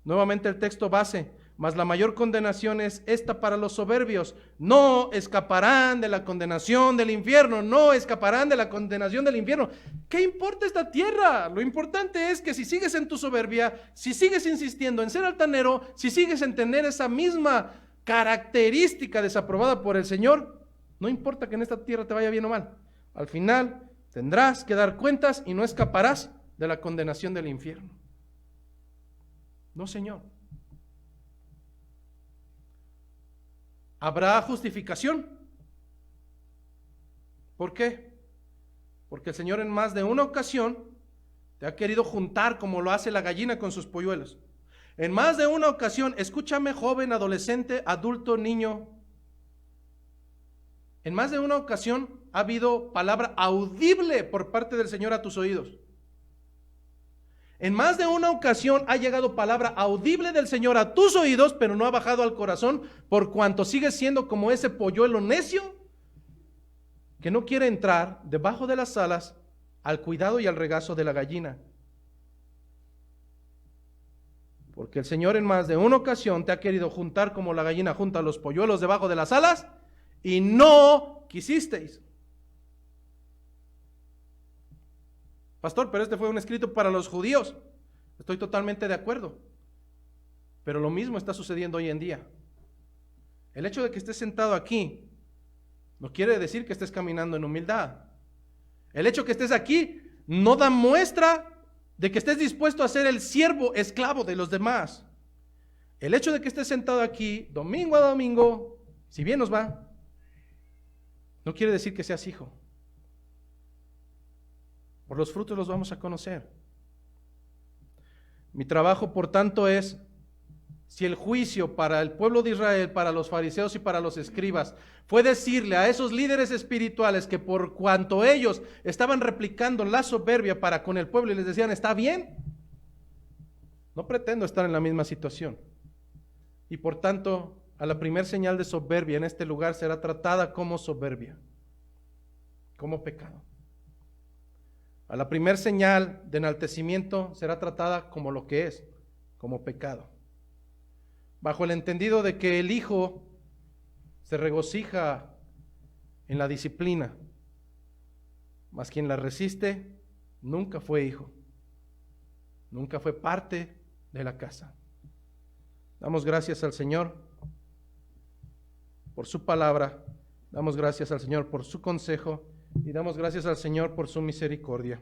Nuevamente el texto base. Mas la mayor condenación es esta para los soberbios. No escaparán de la condenación del infierno. No escaparán de la condenación del infierno. ¿Qué importa esta tierra? Lo importante es que si sigues en tu soberbia, si sigues insistiendo en ser altanero, si sigues en tener esa misma característica desaprobada por el Señor, no importa que en esta tierra te vaya bien o mal. Al final tendrás que dar cuentas y no escaparás de la condenación del infierno. No, Señor. ¿Habrá justificación? ¿Por qué? Porque el Señor en más de una ocasión te ha querido juntar como lo hace la gallina con sus polluelos. En más de una ocasión, escúchame, joven, adolescente, adulto, niño. En más de una ocasión ha habido palabra audible por parte del Señor a tus oídos. En más de una ocasión ha llegado palabra audible del Señor a tus oídos, pero no ha bajado al corazón, por cuanto sigues siendo como ese polluelo necio que no quiere entrar debajo de las alas al cuidado y al regazo de la gallina. Porque el Señor en más de una ocasión te ha querido juntar como la gallina junta a los polluelos debajo de las alas y no quisisteis. Pastor, pero este fue un escrito para los judíos. Estoy totalmente de acuerdo. Pero lo mismo está sucediendo hoy en día. El hecho de que estés sentado aquí no quiere decir que estés caminando en humildad. El hecho de que estés aquí no da muestra de que estés dispuesto a ser el siervo esclavo de los demás. El hecho de que estés sentado aquí domingo a domingo, si bien nos va, no quiere decir que seas hijo. Por los frutos los vamos a conocer. Mi trabajo, por tanto, es, si el juicio para el pueblo de Israel, para los fariseos y para los escribas, fue decirle a esos líderes espirituales que por cuanto ellos estaban replicando la soberbia para con el pueblo y les decían, está bien, no pretendo estar en la misma situación. Y por tanto, a la primer señal de soberbia en este lugar será tratada como soberbia, como pecado. A la primer señal de enaltecimiento será tratada como lo que es, como pecado. Bajo el entendido de que el hijo se regocija en la disciplina, mas quien la resiste nunca fue hijo, nunca fue parte de la casa. Damos gracias al Señor por su palabra, damos gracias al Señor por su consejo y damos gracias al Señor por su misericordia.